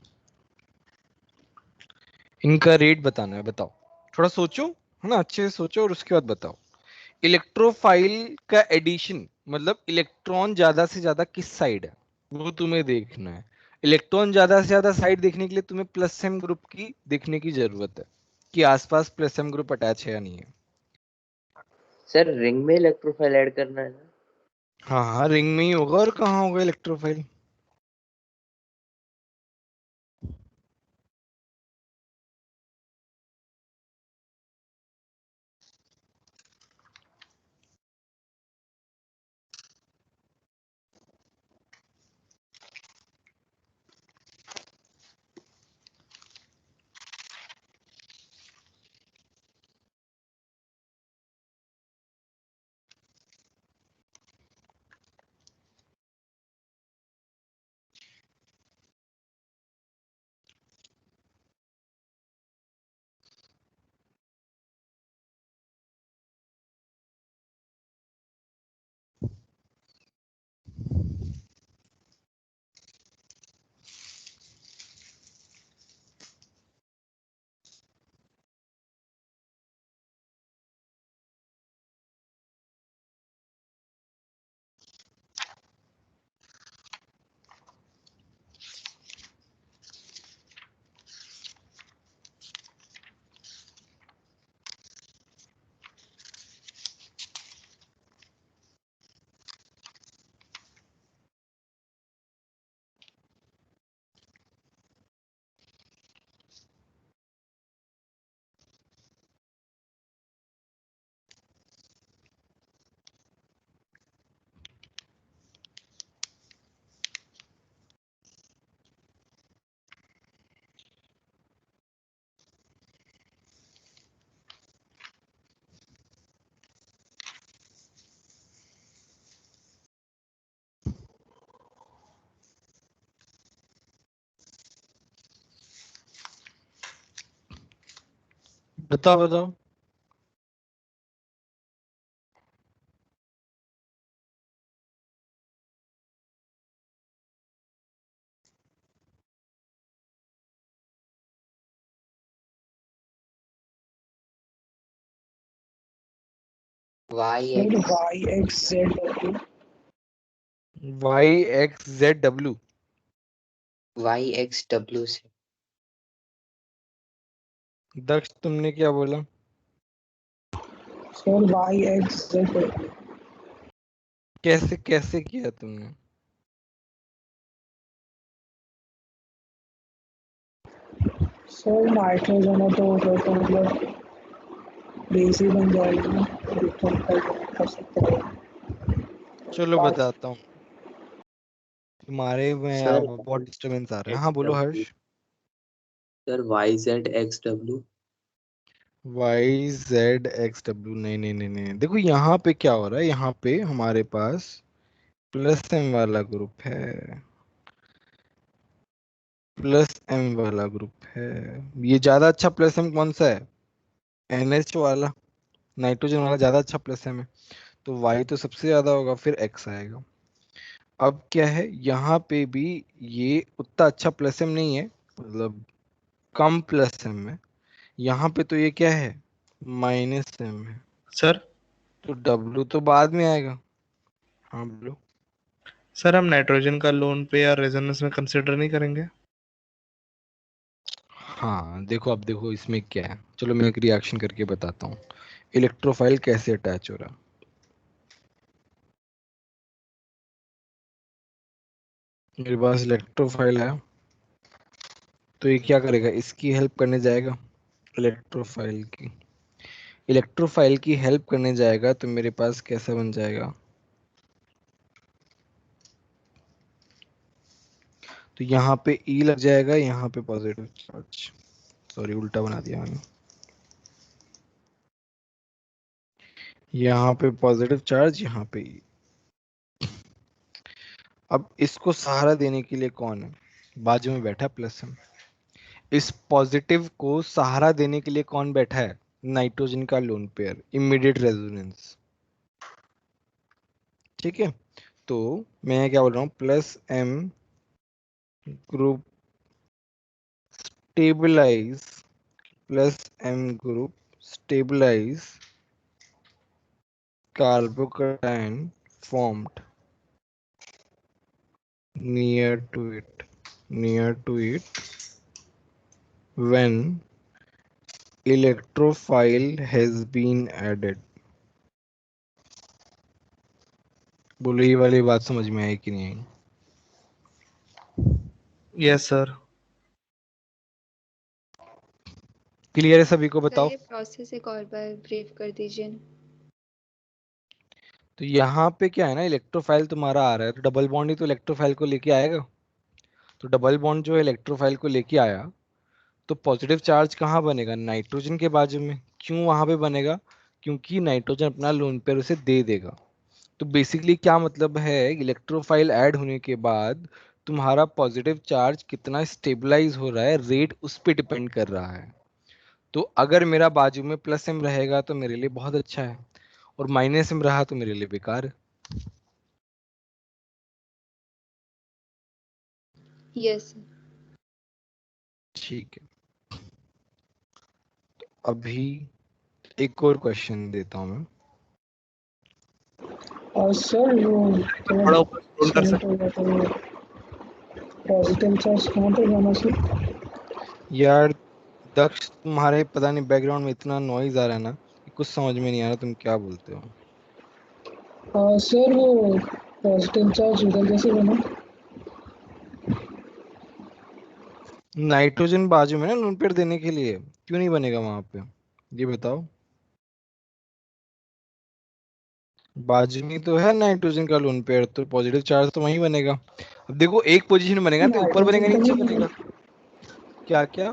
इनका रेट बताना है। बताओ, थोड़ा सोचो, है ना, अच्छे से सोचो और उसके बाद बताओ। इलेक्ट्रोफाइल का एडिशन मतलब इलेक्ट्रॉन ज्यादा से ज्यादा किस साइड है वो तुम्हें देखना है। इलेक्ट्रॉन ज्यादा से ज्यादा साइड देखने के लिए तुम्हें प्लस एम ग्रुप की देखने की जरूरत है कि आसपास प्लस एम ग्रुप अटैच है या नहीं है। सर रिंग में इलेक्ट्रोफाइल ऐड करना है ना? हाँ हाँ, रिंग में ही होगा, और कहाँ होगा इलेक्ट्रोफाइल। बताओ बताओ। Y sir X Y X Z W. Y X Z W. Y X W से दक्ष तुमने क्या बोला? Sir Y X Z W. कैसे कैसे किया तुमने? सर नाइट्रोजन है तो उधर तो मतलब बेस ही बन जाएगी ना, इलेक्ट्रॉन कर सकता है। चलो बताता हूँ, तुम्हारे में यहाँ सर बहुत डिस्टरबेंस आ रहा है। एक्स हाँ बोलो W Harsh. Sir Y Z X W. Y Z X W, नहीं नहीं नहीं नहीं, देखो यहाँ पे क्या हो रहा है, यहाँ पे हमारे पास प्लस एम वाला ग्रुप है, प्लस एम वाला ग्रुप है। ये ज्यादा अच्छा प्लस एम कौन सा है? एनएच वाला, नाइट्रोजन वाला ज्यादा अच्छा प्लस एम है, तो वाई तो सबसे ज्यादा होगा, फिर एक्स आएगा। अब क्या है, यहाँ पे भी ये उतना अच्छा प्लस एम नहीं है, मतलब कम प्लस एम है। यहाँ पे तो ये क्या है, माइनस एम है, सर तो डब्लू तो बाद में आएगा। हाँ बोलो। सर हम नाइट्रोजन का लोन पे या रेजोनेंस में कंसिडर नहीं करेंगे? हाँ देखो, अब देखो इसमें क्या है, चलो मैं एक रिएक्शन करके बताता हूँ इलेक्ट्रोफाइल कैसे अटैच हो रहा है। मेरे पास इलेक्ट्रोफाइल है, तो ये क्या करेगा, इसकी हेल्प करने जाएगा, इलेक्ट्रोफाइल की, इलेक्ट्रोफाइल की हेल्प करने जाएगा, तो मेरे पास कैसा बन जाएगा, तो यहाँ पे ई लग जाएगा, यहाँ पे पॉजिटिव चार्ज, सॉरी उल्टा बना दिया मैंने, यहाँ पे पॉजिटिव चार्ज, यहाँ पे ई। अब इसको सहारा देने के लिए कौन है, बाजू में बैठा प्लस एम। इस पॉजिटिव को सहारा देने के लिए कौन बैठा है, नाइट्रोजन का लोन पेयर, इमीडिएट रेजोनेंस। ठीक है, तो मैं क्या बोल रहा हूँ, plus M group stabilise, plus M group stabilise carbocation formed near to it when electrophile has been added। बोलो ये वाली बात समझ में आई कि नहीं आई? Yes sir. क्लियर है सभी को? सर बताओ। ये प्रोसेस एक और बार ब्रीफ कर दीजिए ना। तो यहाँ पे क्या है ना, इलेक्ट्रोफाइल तुम्हारा आ रहा है तो डबल बॉन्ड ही तो इलेक्ट्रोफाइल को लेके आएगा। तो डबल बॉन्ड जो है इलेक्ट्रोफाइल को लेके आया, तो पॉजिटिव चार्ज कहाँ बनेगा, नाइट्रोजन के बाजू में। क्यों वहां पे बनेगा? क्योंकि नाइट्रोजन अपना लोन पेयर उसे दे देगा। तो बेसिकली क्या मतलब है, इलेक्ट्रोफाइल ऐड होने के बाद तुम्हारा पॉजिटिव चार्ज कितना स्टेबलाइज हो रहा है, रेट उस पर डिपेंड कर रहा है। तो अगर मेरा बाजू में प्लस एम रहेगा तो मेरे लिए बहुत अच्छा है, और माइनस एम रहा तो मेरे लिए बेकार है। Yes sir. ठीक है, अभी एक और क्वेश्चन देता हूं मैं। और सर वो थोड़ा ऊपर स्क्रॉल कर सबमिट हो गया तो वो पॉजिटिव चार्ज कहाँ पे जाना सर? यार दक्ष, तुम्हारे पता नहीं बैकग्राउंड में इतना नॉइज आ रहा है ना कि कुछ समझ में नहीं आ रहा तुम क्या बोलते हो। सर वो पॉजिटिव चार्ज उधर कैसे बना? नाइट्रोजन बाजू में ना लोन पेयर देने के लिए, क्यों नहीं बनेगा वहां पे, ये बताओ। बाजू में तो है नाइट्रोजन का लोन पेयर, तो पॉजिटिव चार्ज तो वहीं बनेगा। अब देखो एक पोजीशन बनेगा तो ऊपर बनेगा नाइट्रोजन तो नीचे नहीं बनेगा। है, क्या क्या?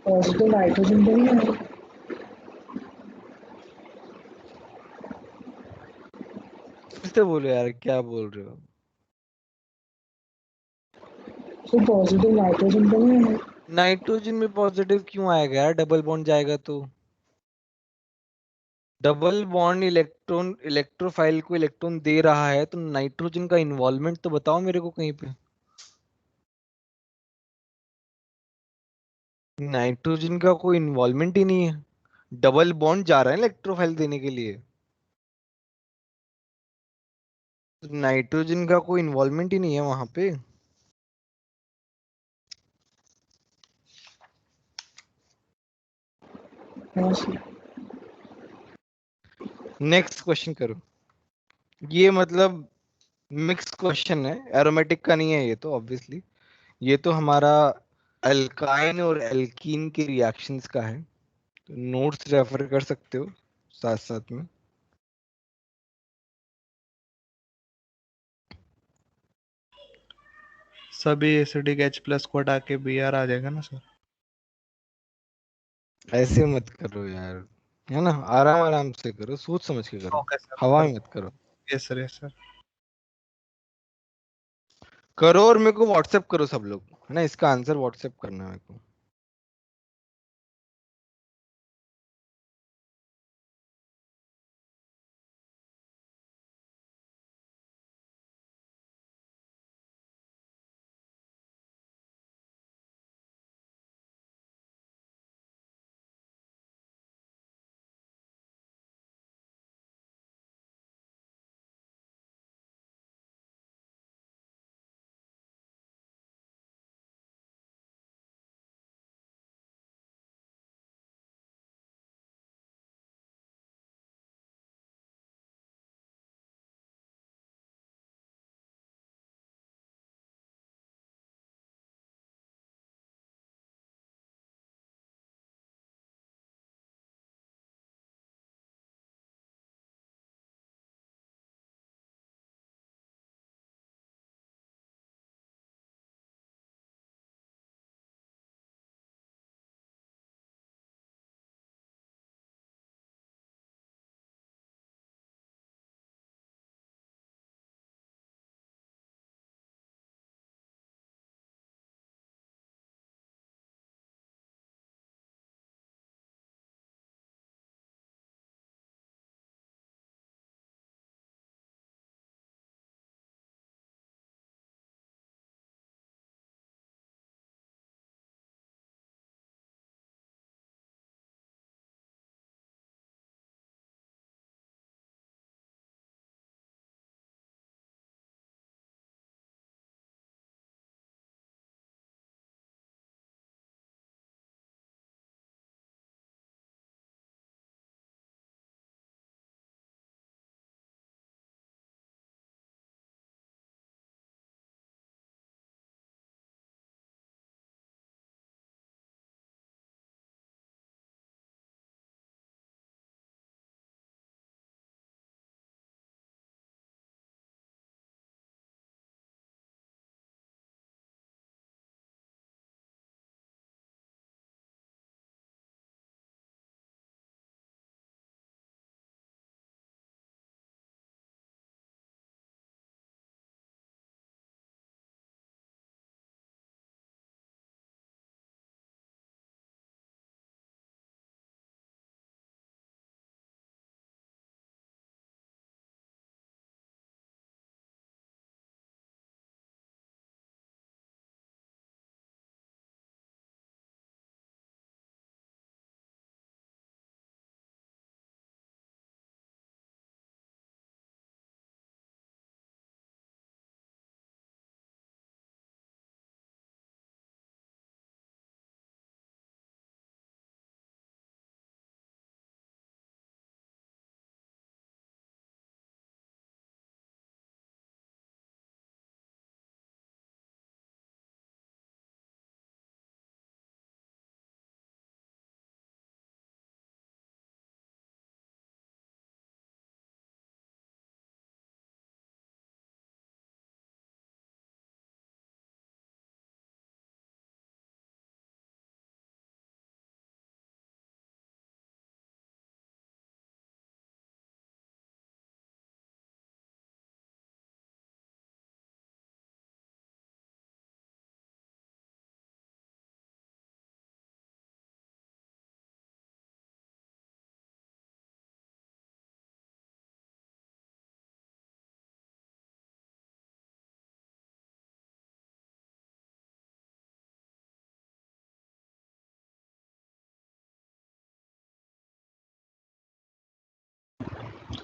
पॉजिटिव नाइट्रोजन तो नहीं है। फिर से बोलो यार, क्या बोल रहे हो? सर पॉजिटिव नाइट्रोजन तो नहीं है। नाइट्रोजन में पॉजिटिव क्यों आएगा यार, डबल बॉन्ड जाएगा तो। डबल बॉन्ड इलेक्ट्रॉन इलेक्ट्रोफाइल को इलेक्ट्रॉन दे रहा है, तो नाइट्रोजन का इन्वॉल्वमेंट तो बताओ मेरे को कहीं पे। नाइट्रोजन का कोई इन्वॉल्वमेंट ही नहीं है, डबल बॉन्ड जा रहा है इलेक्ट्रोफाइल देने के लिए, तो नाइट्रोजन का कोई इन्वॉल्वमेंट ही नहीं है वहां पे। हाँ सर। नेक्स्ट क्वेश्चन करो। ये मतलब मिक्स क्वेश्चन है, एरोमेटिक का नहीं है ये तो ऑब्वियसली। ये तो हमारा अल्काइन और एल्कीन के रिएक्शंस का है, तो नोट्स रेफर कर सकते हो साथ साथ में। सभी एसिडिक H प्लस को हटा के Br आ जाएगा ना सर? ऐसे मत करो यार, है ना, आराम आराम से करो, सोच समझ के करो, ओके सर, हवा कर में मत करो। Yes sir, yes sir. करो और मेरे को व्हाट्सएप करो सब लोग, है ना, इसका आंसर व्हाट्सएप करना है मेरे को।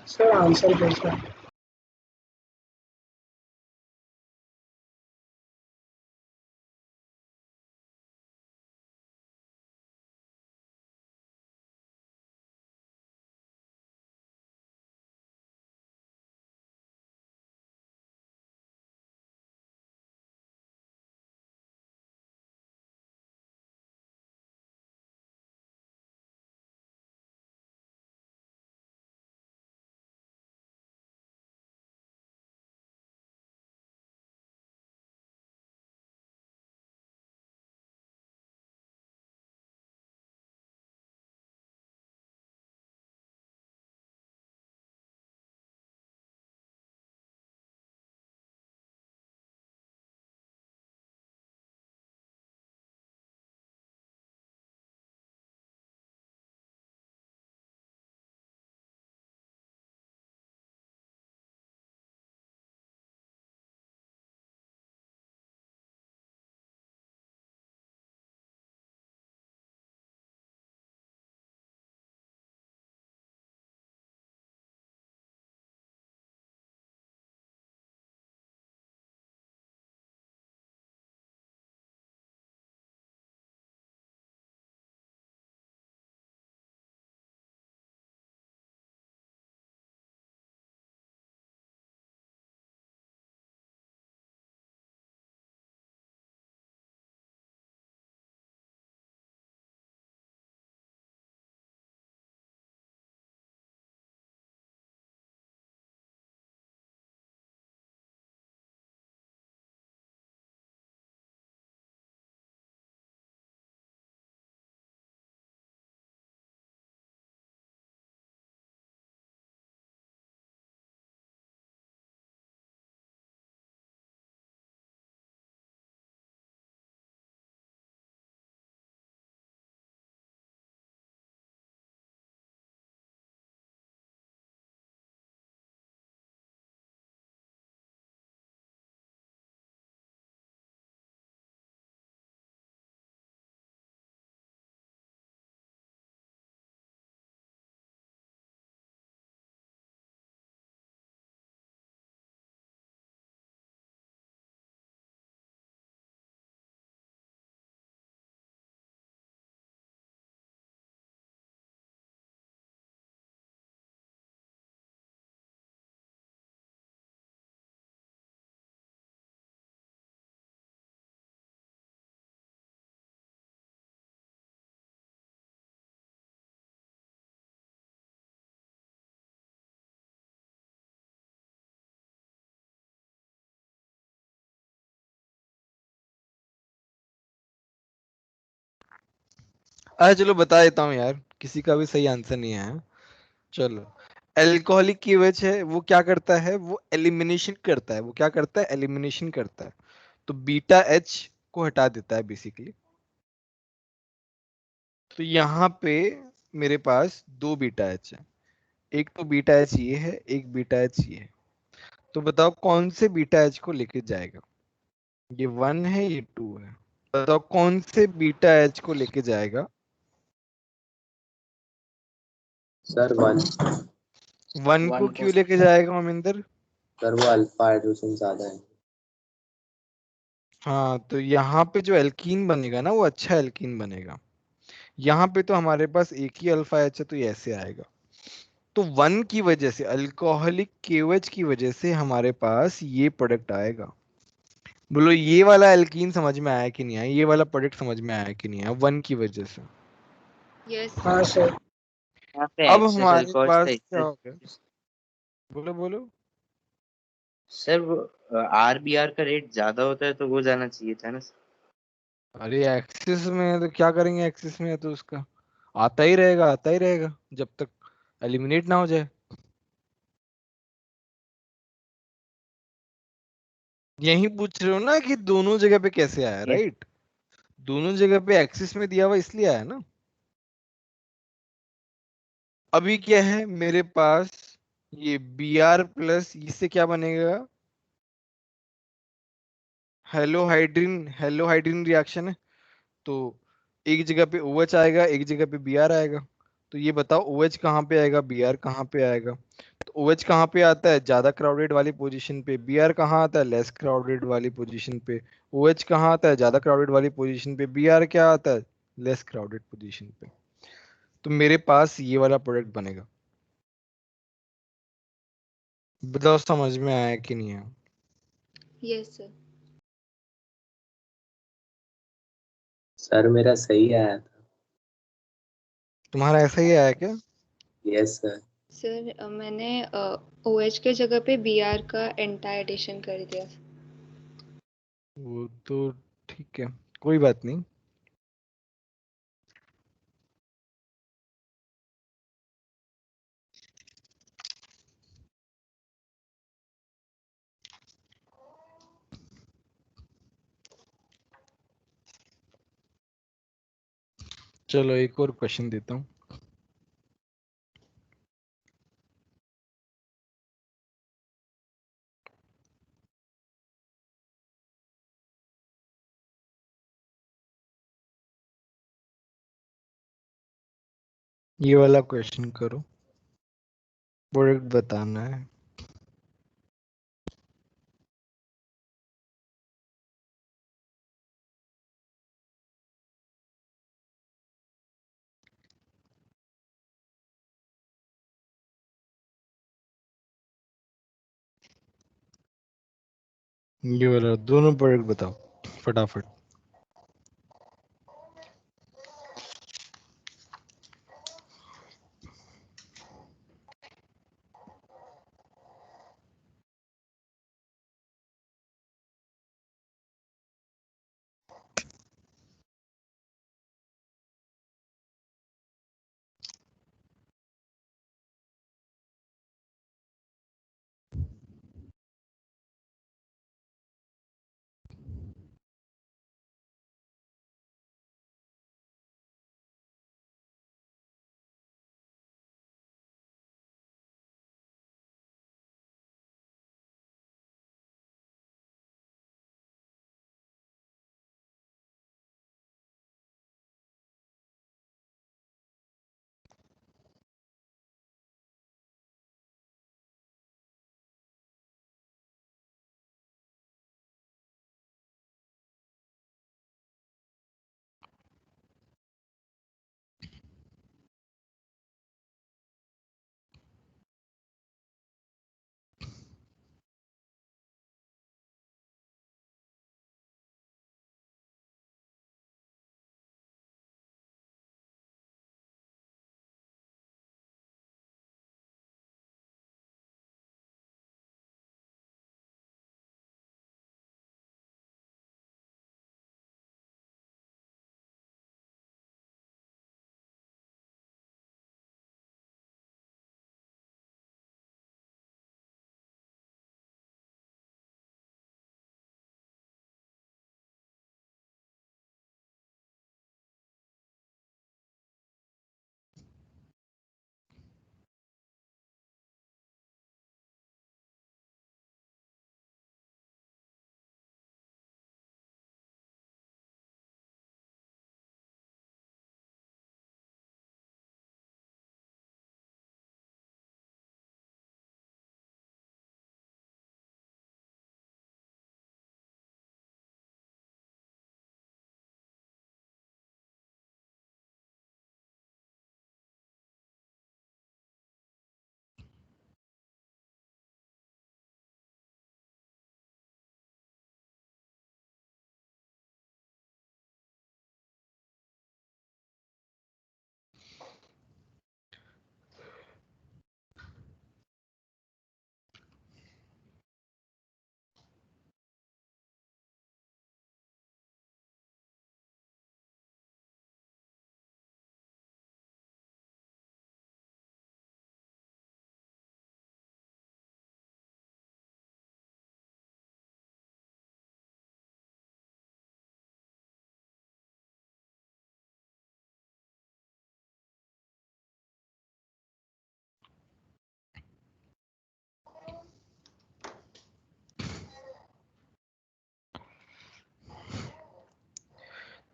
सर आंसर कैसा? चलो बता देता हूँ यार, किसी का भी सही आंसर नहीं है। चलो, एल्कोहलिक की वजह है वो क्या करता है, वो एलिमिनेशन करता है। वो क्या करता है, एलिमिनेशन करता है। तो बीटा एच को हटा देता है बेसिकली। तो यहाँ पे मेरे पास दो बीटा एच है, एक तो बीटा एच ये है, एक बीटा एच ये है। तो बताओ कौन से बीटा एच को लेके जाएगा? ये 1 है, ये 2 है। बताओ कौन से बीटा एच को लेके जाएगा? सर 1। 1 को क्यों लेके जाएगा ममिंदर? सर वो अल्फा हाइड्रोजन ज्यादा है। हाँ, तो यहाँ पे जो एल्कीन बनेगा ना, वो अच्छा एल्कीन बनेगा। यहाँ पे तो हमारे पास एक ही अल्फा एच है, तो ये ऐसे आएगा। तो 1 की वजह से, अल्कोहलिक केओएच की वजह से हमारे पास ये प्रोडक्ट आएगा। बोलो ये वाला एल्कीन समझ में आया कि नहीं आया? ये वाला प्रोडक्ट समझ में आया कि नहीं आया? 1 की वजह से। यस हाँ सर। यहाँ पे अब एक्सेस हमारे अल्कोहल पास का क्या हो गया? बोलो बोलो। सर वो आरबीआर का रेट ज्यादा होता है तो वो जाना चाहिए था ना सर। अरे एक्सिस में है तो क्या करेंगे? एक्सिस में है तो उसका आता ही रहेगा, आता ही रहेगा जब तक एलिमिनेट ना हो जाए। यही पूछ रहे हो ना कि दोनों जगह पे कैसे आया, राइट? दोनों जगह पे एक्सिस में दिया हुआ इसलिए आया ना। अभी क्या है मेरे पास, ये बी आर प्लस इससे क्या बनेगा? हेलोहाइड्रिन रिएक्शन है। तो एक जगह पे OH आएगा, एक जगह पे Br आएगा। तो ये बताओ OH कहाँ पे आएगा, Br कहाँ पे आएगा? तो तो OH कहाँ पे आता है? ज्यादा क्राउडेड वाली पोजीशन पे। Br कहाँ आता है? लेस क्राउडेड वाली पोजीशन पे। OH कहाँ आता है? ज्यादा क्राउडेड वाली पोजीशन पे। Br क्या आता है? लेस क्राउडेड पोजीशन पे। तो मेरे पास ये वाला प्रोडक्ट बनेगा। बताओ समझ में आया कि नहीं आया? Yes sir. सर मेरा सही आया था। तुम्हारा ऐसा ही आया क्या? Yes sir. सर मैंने OH के जगह पे Br का एंटायर एडिशन कर दिया। वो तो ठीक है, कोई बात नहीं। चलो एक और क्वेश्चन देता हूँ। ये वाला क्वेश्चन करो, प्रोडक्ट बताना है। ये वाला दोनों प्रोडक्ट बताओ फटाफट।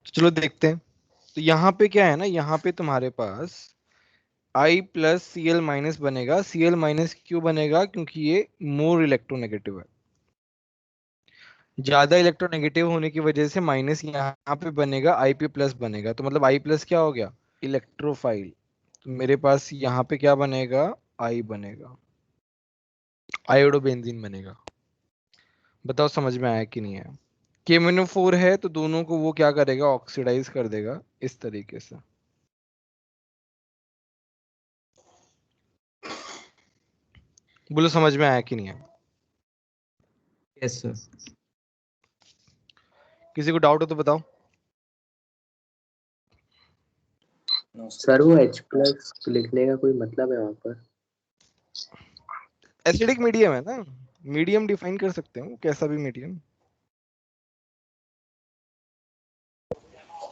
चलो देखते हैं। तो यहाँ पे क्या है ना, यहाँ पे तुम्हारे पास I प्लस Cl माइनस बनेगा। Cl माइनस क्यों बनेगा? क्योंकि ये मोर इलेक्ट्रोनेगेटिव है। ज्यादा इलेक्ट्रोनेगेटिव होने की वजह से माइनस यहाँ पे बनेगा, Ip प्लस बनेगा। तो मतलब I प्लस क्या हो गया? इलेक्ट्रोफाइल। तो मेरे पास यहाँ पे क्या बनेगा? I बनेगा, आयोडोबेंजीन बनेगा। बताओ समझ में आया कि नहीं आया? KMnO4 है तो दोनों को वो क्या करेगा? ऑक्सीडाइज कर देगा इस तरीके से। बोलो समझ में आया कि नहीं आया? Yes sir. किसी को डाउट हो तो बताओ। सर वो H प्लस लिखने का कोई मतलब है वहाँ पर? एसिडिक मीडियम है ना, मीडियम डिफाइन कर सकते हो कैसा भी मीडियम।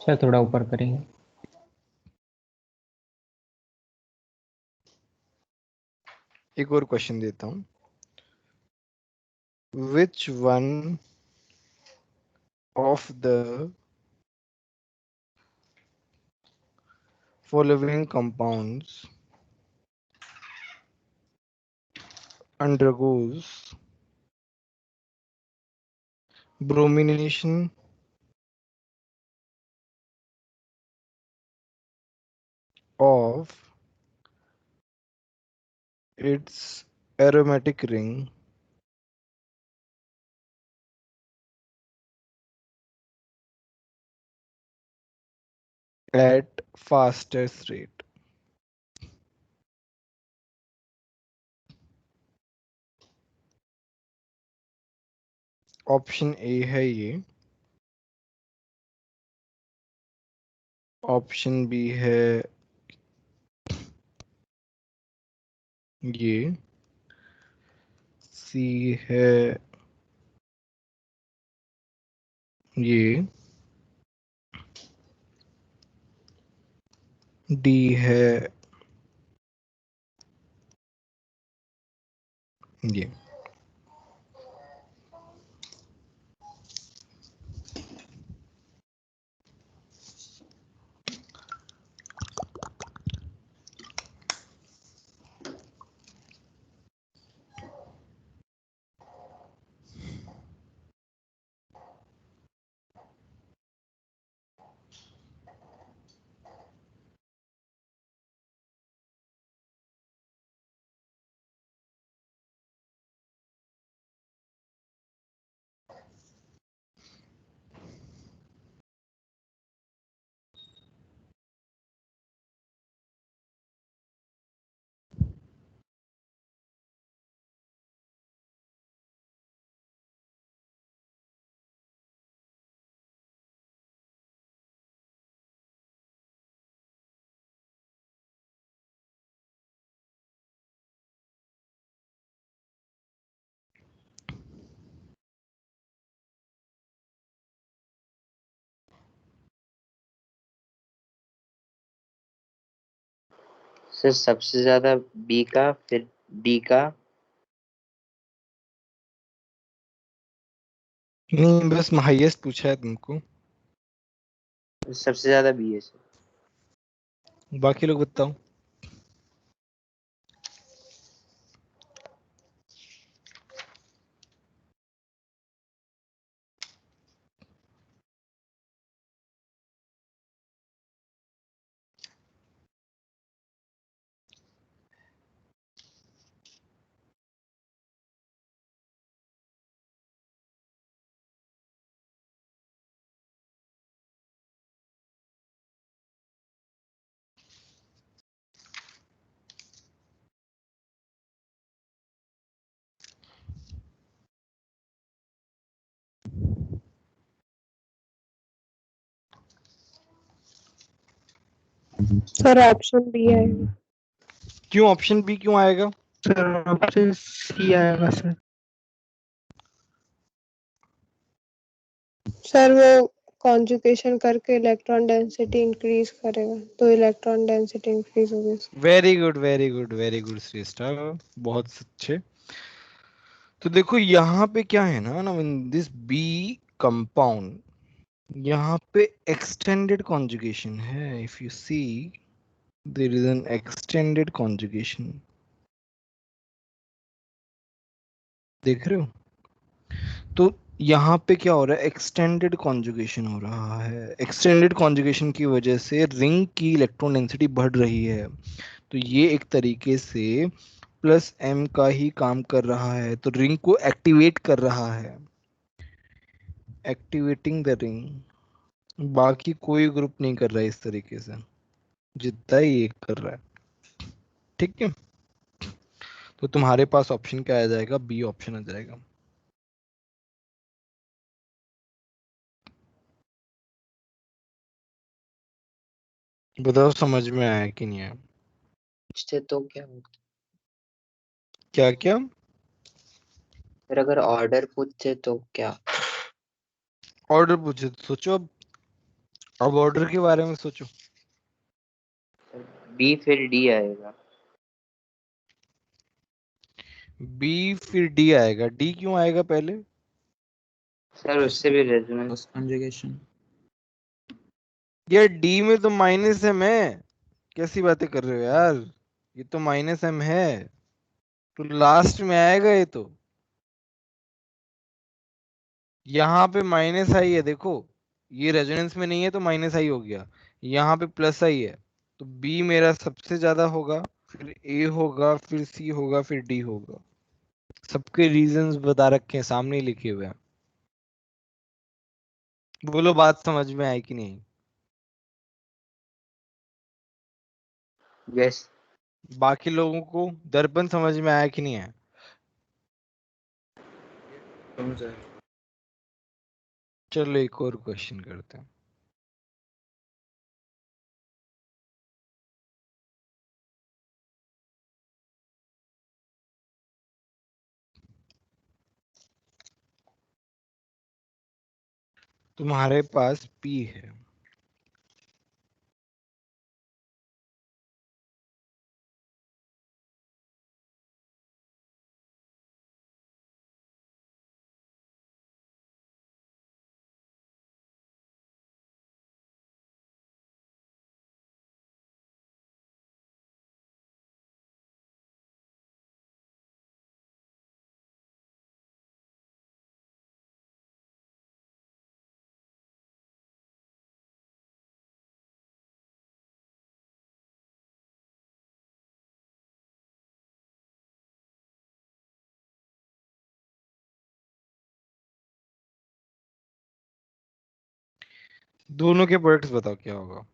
सर थोड़ा ऊपर करेंगे। एक और क्वेश्चन देता हूँ। Which one of the following compounds undergoes bromination of its aromatic ring at fastest rate? Option A है ये, ऑप्शन बी है ये, सी है ये, डी है ये। सर सबसे ज्यादा बी का, फिर डी का। नहीं, बस हाईएस्ट पूछा है तुमको। सबसे ज्यादा बी है सर। बाकी लोग बताओ। सर ऑप्शन बी है। क्यों ऑप्शन बी क्यों आएगा? सर ऑप्शन सी आएगा सर। सर वो कॉन्जुगेशन करके इलेक्ट्रॉन डेंसिटी इंक्रीज करेगा, तो इलेक्ट्रॉन डेंसिटी इंक्रीज होगी। Very good very good very good Shreshtha, बहुत अच्छे। तो देखो यहाँ पे क्या है ना, इन दिस बी कंपाउंड यहाँ पे एक्सटेंडेड कॉन्जुगेशन है। If you see there is an extended conjugation, देख रहे हो? तो यहाँ पे क्या हो रहा है, एक्सटेंडेड कॉन्जुगेशन हो रहा है। एक्सटेंडेड कॉन्जुगेशन की वजह से रिंग की इलेक्ट्रॉन डेंसिटी बढ़ रही है, तो ये एक तरीके से प्लस एम का ही काम कर रहा है, तो रिंग को एक्टिवेट कर रहा है, एक्टिवेटिंग द रिंग। बाकी कोई ग्रुप नहीं कर रहा है इस तरीके से, जितना ही एक कर रहा है। ठीक है, तो तुम्हारे पास ऑप्शन क्या आ जाएगा, बी ऑप्शन आ जाएगा। बताओ समझ में आया कि नहीं आया? पूछते तो क्या होता? क्या क्या? फिर अगर ऑर्डर पूछते तो क्या? ऑर्डर पूछे तो सोचो, अब ऑर्डर के बारे में सोचो। बी फिर डी आएगा। बी फिर डी आएगा, डी क्यों आएगा पहले? सर उससे भी रेजोनेंस कॉन्जुगेशन। यार डी में तो माइनस एम है, कैसी बातें कर रहे हो यार, ये तो माइनस एम है, तो लास्ट में आएगा ये तो। यहाँ पे माइनस आई है, देखो ये रेजोनेंस में नहीं है तो माइनस आई हो गया, यहाँ पे प्लस आई है, तो बी मेरा सबसे ज्यादा होगा, फिर ए होगा, फिर सी होगा, फिर डी होगा। सबके रीजंस बता रखे हैं, सामने ही लिखे हुए हैं। बोलो बात समझ में आई कि नहीं? यस। बाकी लोगों को दर्पण समझ में आया कि नहीं आया? समझ आया। चलो एक और क्वेश्चन करते हैं। तुम्हारे पास पी है, दोनों के प्रोडक्ट्स बताओ क्या होगा।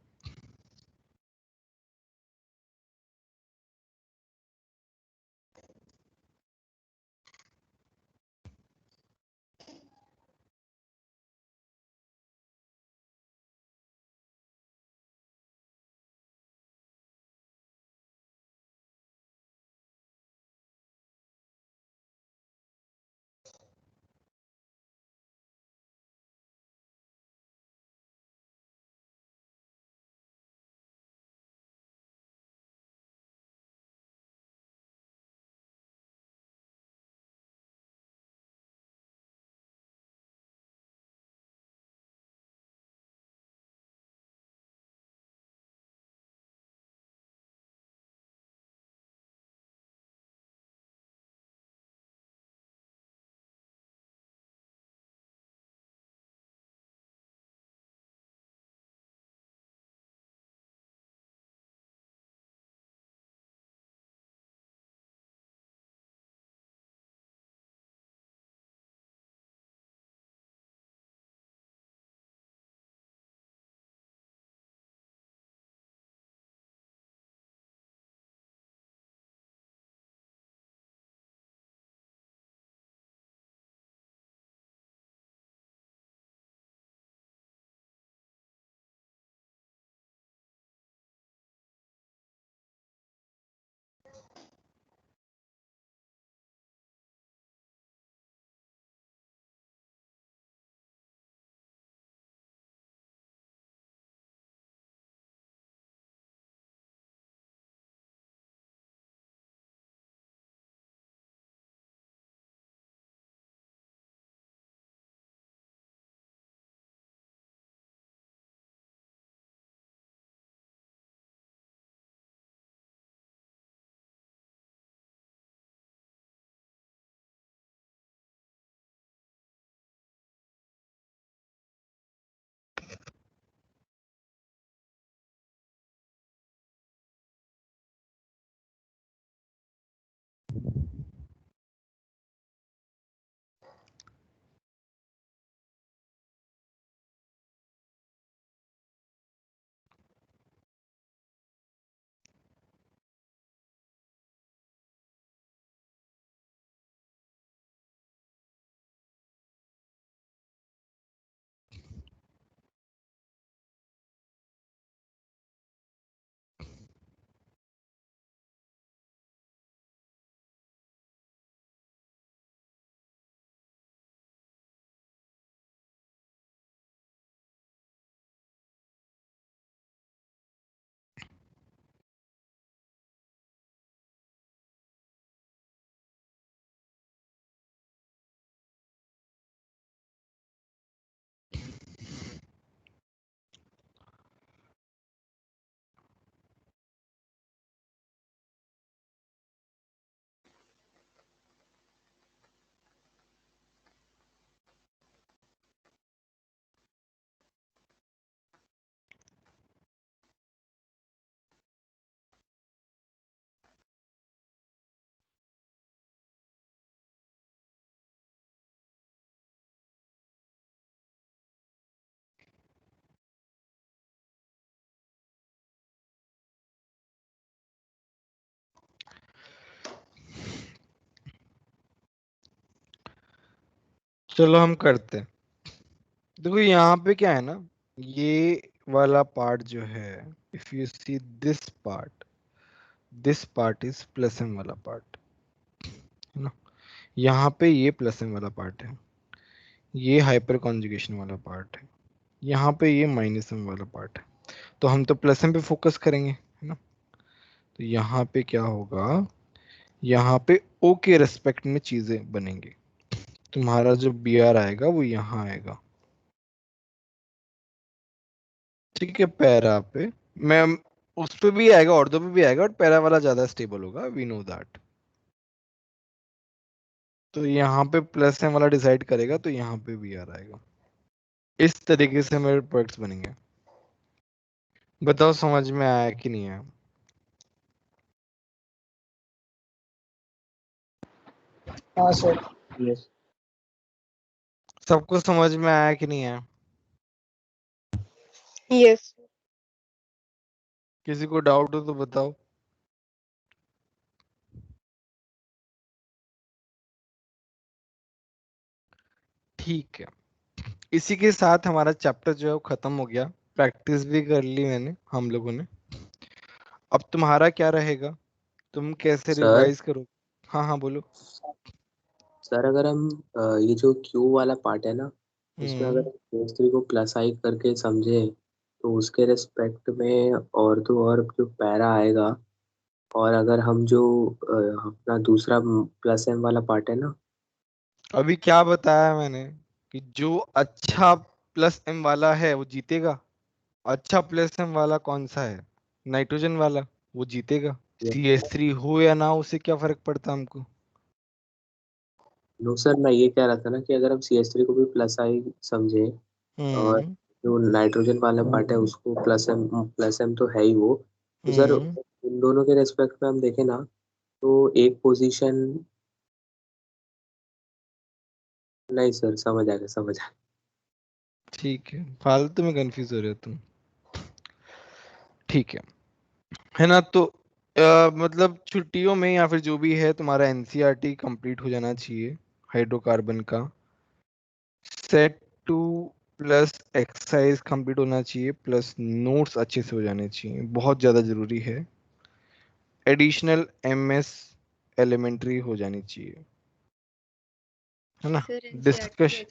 चलो हम करते हैं। देखो यहाँ पे क्या है ना, ये वाला पार्ट जो है, if you see this part is plus M वाला पार्ट है ना। यहाँ पे ये प्लस एम वाला पार्ट है, ये हाइपर कॉन्जुगेशन वाला पार्ट है, यहाँ पे ये माइनस एम वाला पार्ट है। तो हम तो प्लस एम पे फोकस करेंगे है ना। तो यहाँ पे क्या होगा, यहाँ पे ओ के रेस्पेक्ट में चीजें बनेंगी। तुम्हारा जो बी आर आएगा वो यहाँ आएगा, ठीक है। पैरा पे मैं, उस पे भी आएगा, ऑर्थो पे भी आएगा, और पैरा वाला ज्यादा स्टेबल होगा, वी नो दैट। तो यहाँ पे प्लस एम वाला डिसाइड करेगा, तो यहाँ पे बी आर आएगा। इस तरीके से मेरे प्रोडक्ट्स बनेंगे। बताओ समझ में आया कि नहीं आया? हाँ सर। यस सबको समझ में आया कि नहीं आया? यस। किसी को डाउट हो तो बताओ। ठीक है, इसी के साथ हमारा चैप्टर जो है वो खत्म हो गया। प्रैक्टिस भी कर ली मैंने, हम लोगों ने। अब तुम्हारा क्या रहेगा, तुम कैसे सर। रिवाइज करो? हाँ हाँ बोलो। सर अगर हम ये जो क्यू वाला पार्ट है ना, उसमें अगर केमिस्ट्री को प्लस आई करके समझे तो उसके रिस्पेक्ट में और तो और जो पैरा आएगा। और अगर हम जो अपना दूसरा प्लस एम वाला पार्ट है ना, अभी क्या बताया मैंने कि जो अच्छा प्लस एम वाला है वो जीतेगा। अच्छा प्लस एम वाला कौन सा है? नाइट्रोजन वाला, वो जीतेगा। CH3 हो या ना, उससे क्या फर्क पड़ता हमको? नो सर मैं ये कह रहा था ना कि अगर हम CH3 को भी प्लस आई समझे और जो नाइट्रोजन वाला पार्ट है उसको प्लस एम तो है ही वो, तो सर उन दोनों के रेस्पेक्ट में हम देखें ना तो एक पोजीशन। नहीं सर समझ आ गया समझ आ गया। ठीक है, फालतू में कंफ्यूज हो रहे हो तुम। ठीक है ना। तो मतलब छुट्टियों में या फिर जो भी है, तुम्हारा एनसीईआरटी कंप्लीट हो जाना चाहिए हाइड्रोकार्बन का। सेट 2 प्लस एक्सरसाइज कंप्लीट होना चाहिए, प्लस नोट्स अच्छे से हो जाने चाहिए, बहुत ज़्यादा ज़रूरी है। एडिशनल एमएस एलिमेंट्री हो जानी चाहिए, है ना। डिस्कश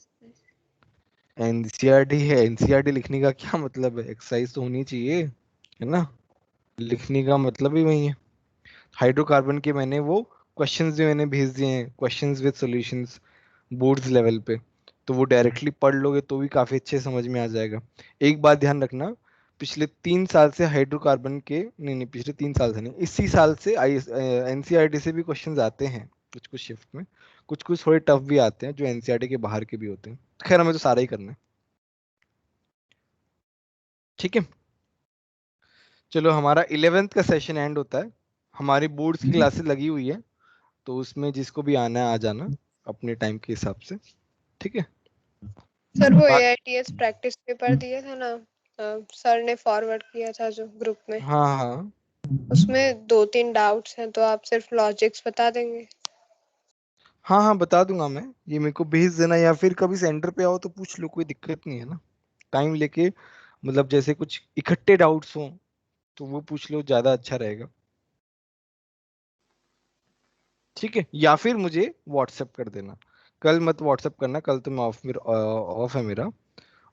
एनसीईआरटी है, एनसीईआरटी लिखने का क्या मतलब है? एक्सरसाइज तो होनी चाहिए, है ना। लिखने का मतलब ही वही है। हाइड्रोकार्बन के मैंने वो क्वेश्चंस भी मैंने भेज दिए हैं, questions with solutions boards level पे। तो वो डायरेक्टली पढ़ लोगे तो भी काफी अच्छे समझ में आ जाएगा। एक बात ध्यान रखना, पिछले 3 साल से हाइड्रोकार्बन के, नहीं पिछले 3 साल से नहीं, इसी साल से एनसीईआरटी से भी क्वेश्चंस आते हैं कुछ कुछ शिफ्ट में। कुछ कुछ थोड़े टफ भी आते हैं जो एनसीईआरटी के बाहर के भी होते हैं। खैर हमें तो सारा ही करना है, ठीक है। चलो हमारा 11th का सेशन एंड होता है। हमारी बोर्ड्स की क्लासेस लगी हुई है, तो उसमें जिसको भी आना है आ जाना अपने टाइम के हिसाब से, ठीक है। सर वो AITS प्रैक्टिस पेपर दिया था ना, सर ने फॉरवर्ड किया था जो ग्रुप में, हाँ हाँ उसमें 2-3 डाउट्स हैं, तो आप सिर्फ लॉजिक्स बता देंगे? हाँ हाँ बता दूंगा मैं, ये मेरे को भेज देना, या फिर कभी सेंटर पे आओ तो पूछ लो, कोई दिक्कत नहीं है ना। टाइम लेके, मतलब जैसे कुछ इकट्ठे डाउट्स हो तो वो पूछ लो, ज्यादा अच्छा रहेगा, ठीक है। या फिर मुझे व्हाट्सएप कर देना। कल मत व्हाट्सएप करना, कल तो मैं ऑफ है मेरा।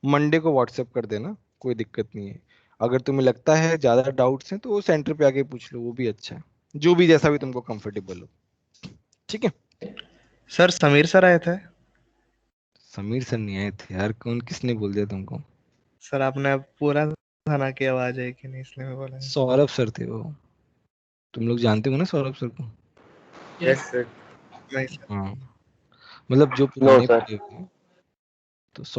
मंडे को व्हाट्सएप कर देना, कोई दिक्कत नहीं है। अगर तुम्हें लगता है ज्यादा डाउट्स हैं तो सेंटर पे आके पूछ लो, वो भी अच्छा है। जो भी जैसा भी तुमको कंफर्टेबल हो, ठीक है। सर समीर सर आए थे? समीर सर नहीं आए थे यार, कौन किसने बोल दिया तुमको? सर आपने पूरा थाना की आवाज है कि नहीं, इसलिए मैं बोला। सौरभ सर थे वो, तुम लोग जानते हो ना सौरभ सर को? Yes sir. नहीं सर। हाँ, मतलब जो नो पुराने सर। पढ़े हुए हैं।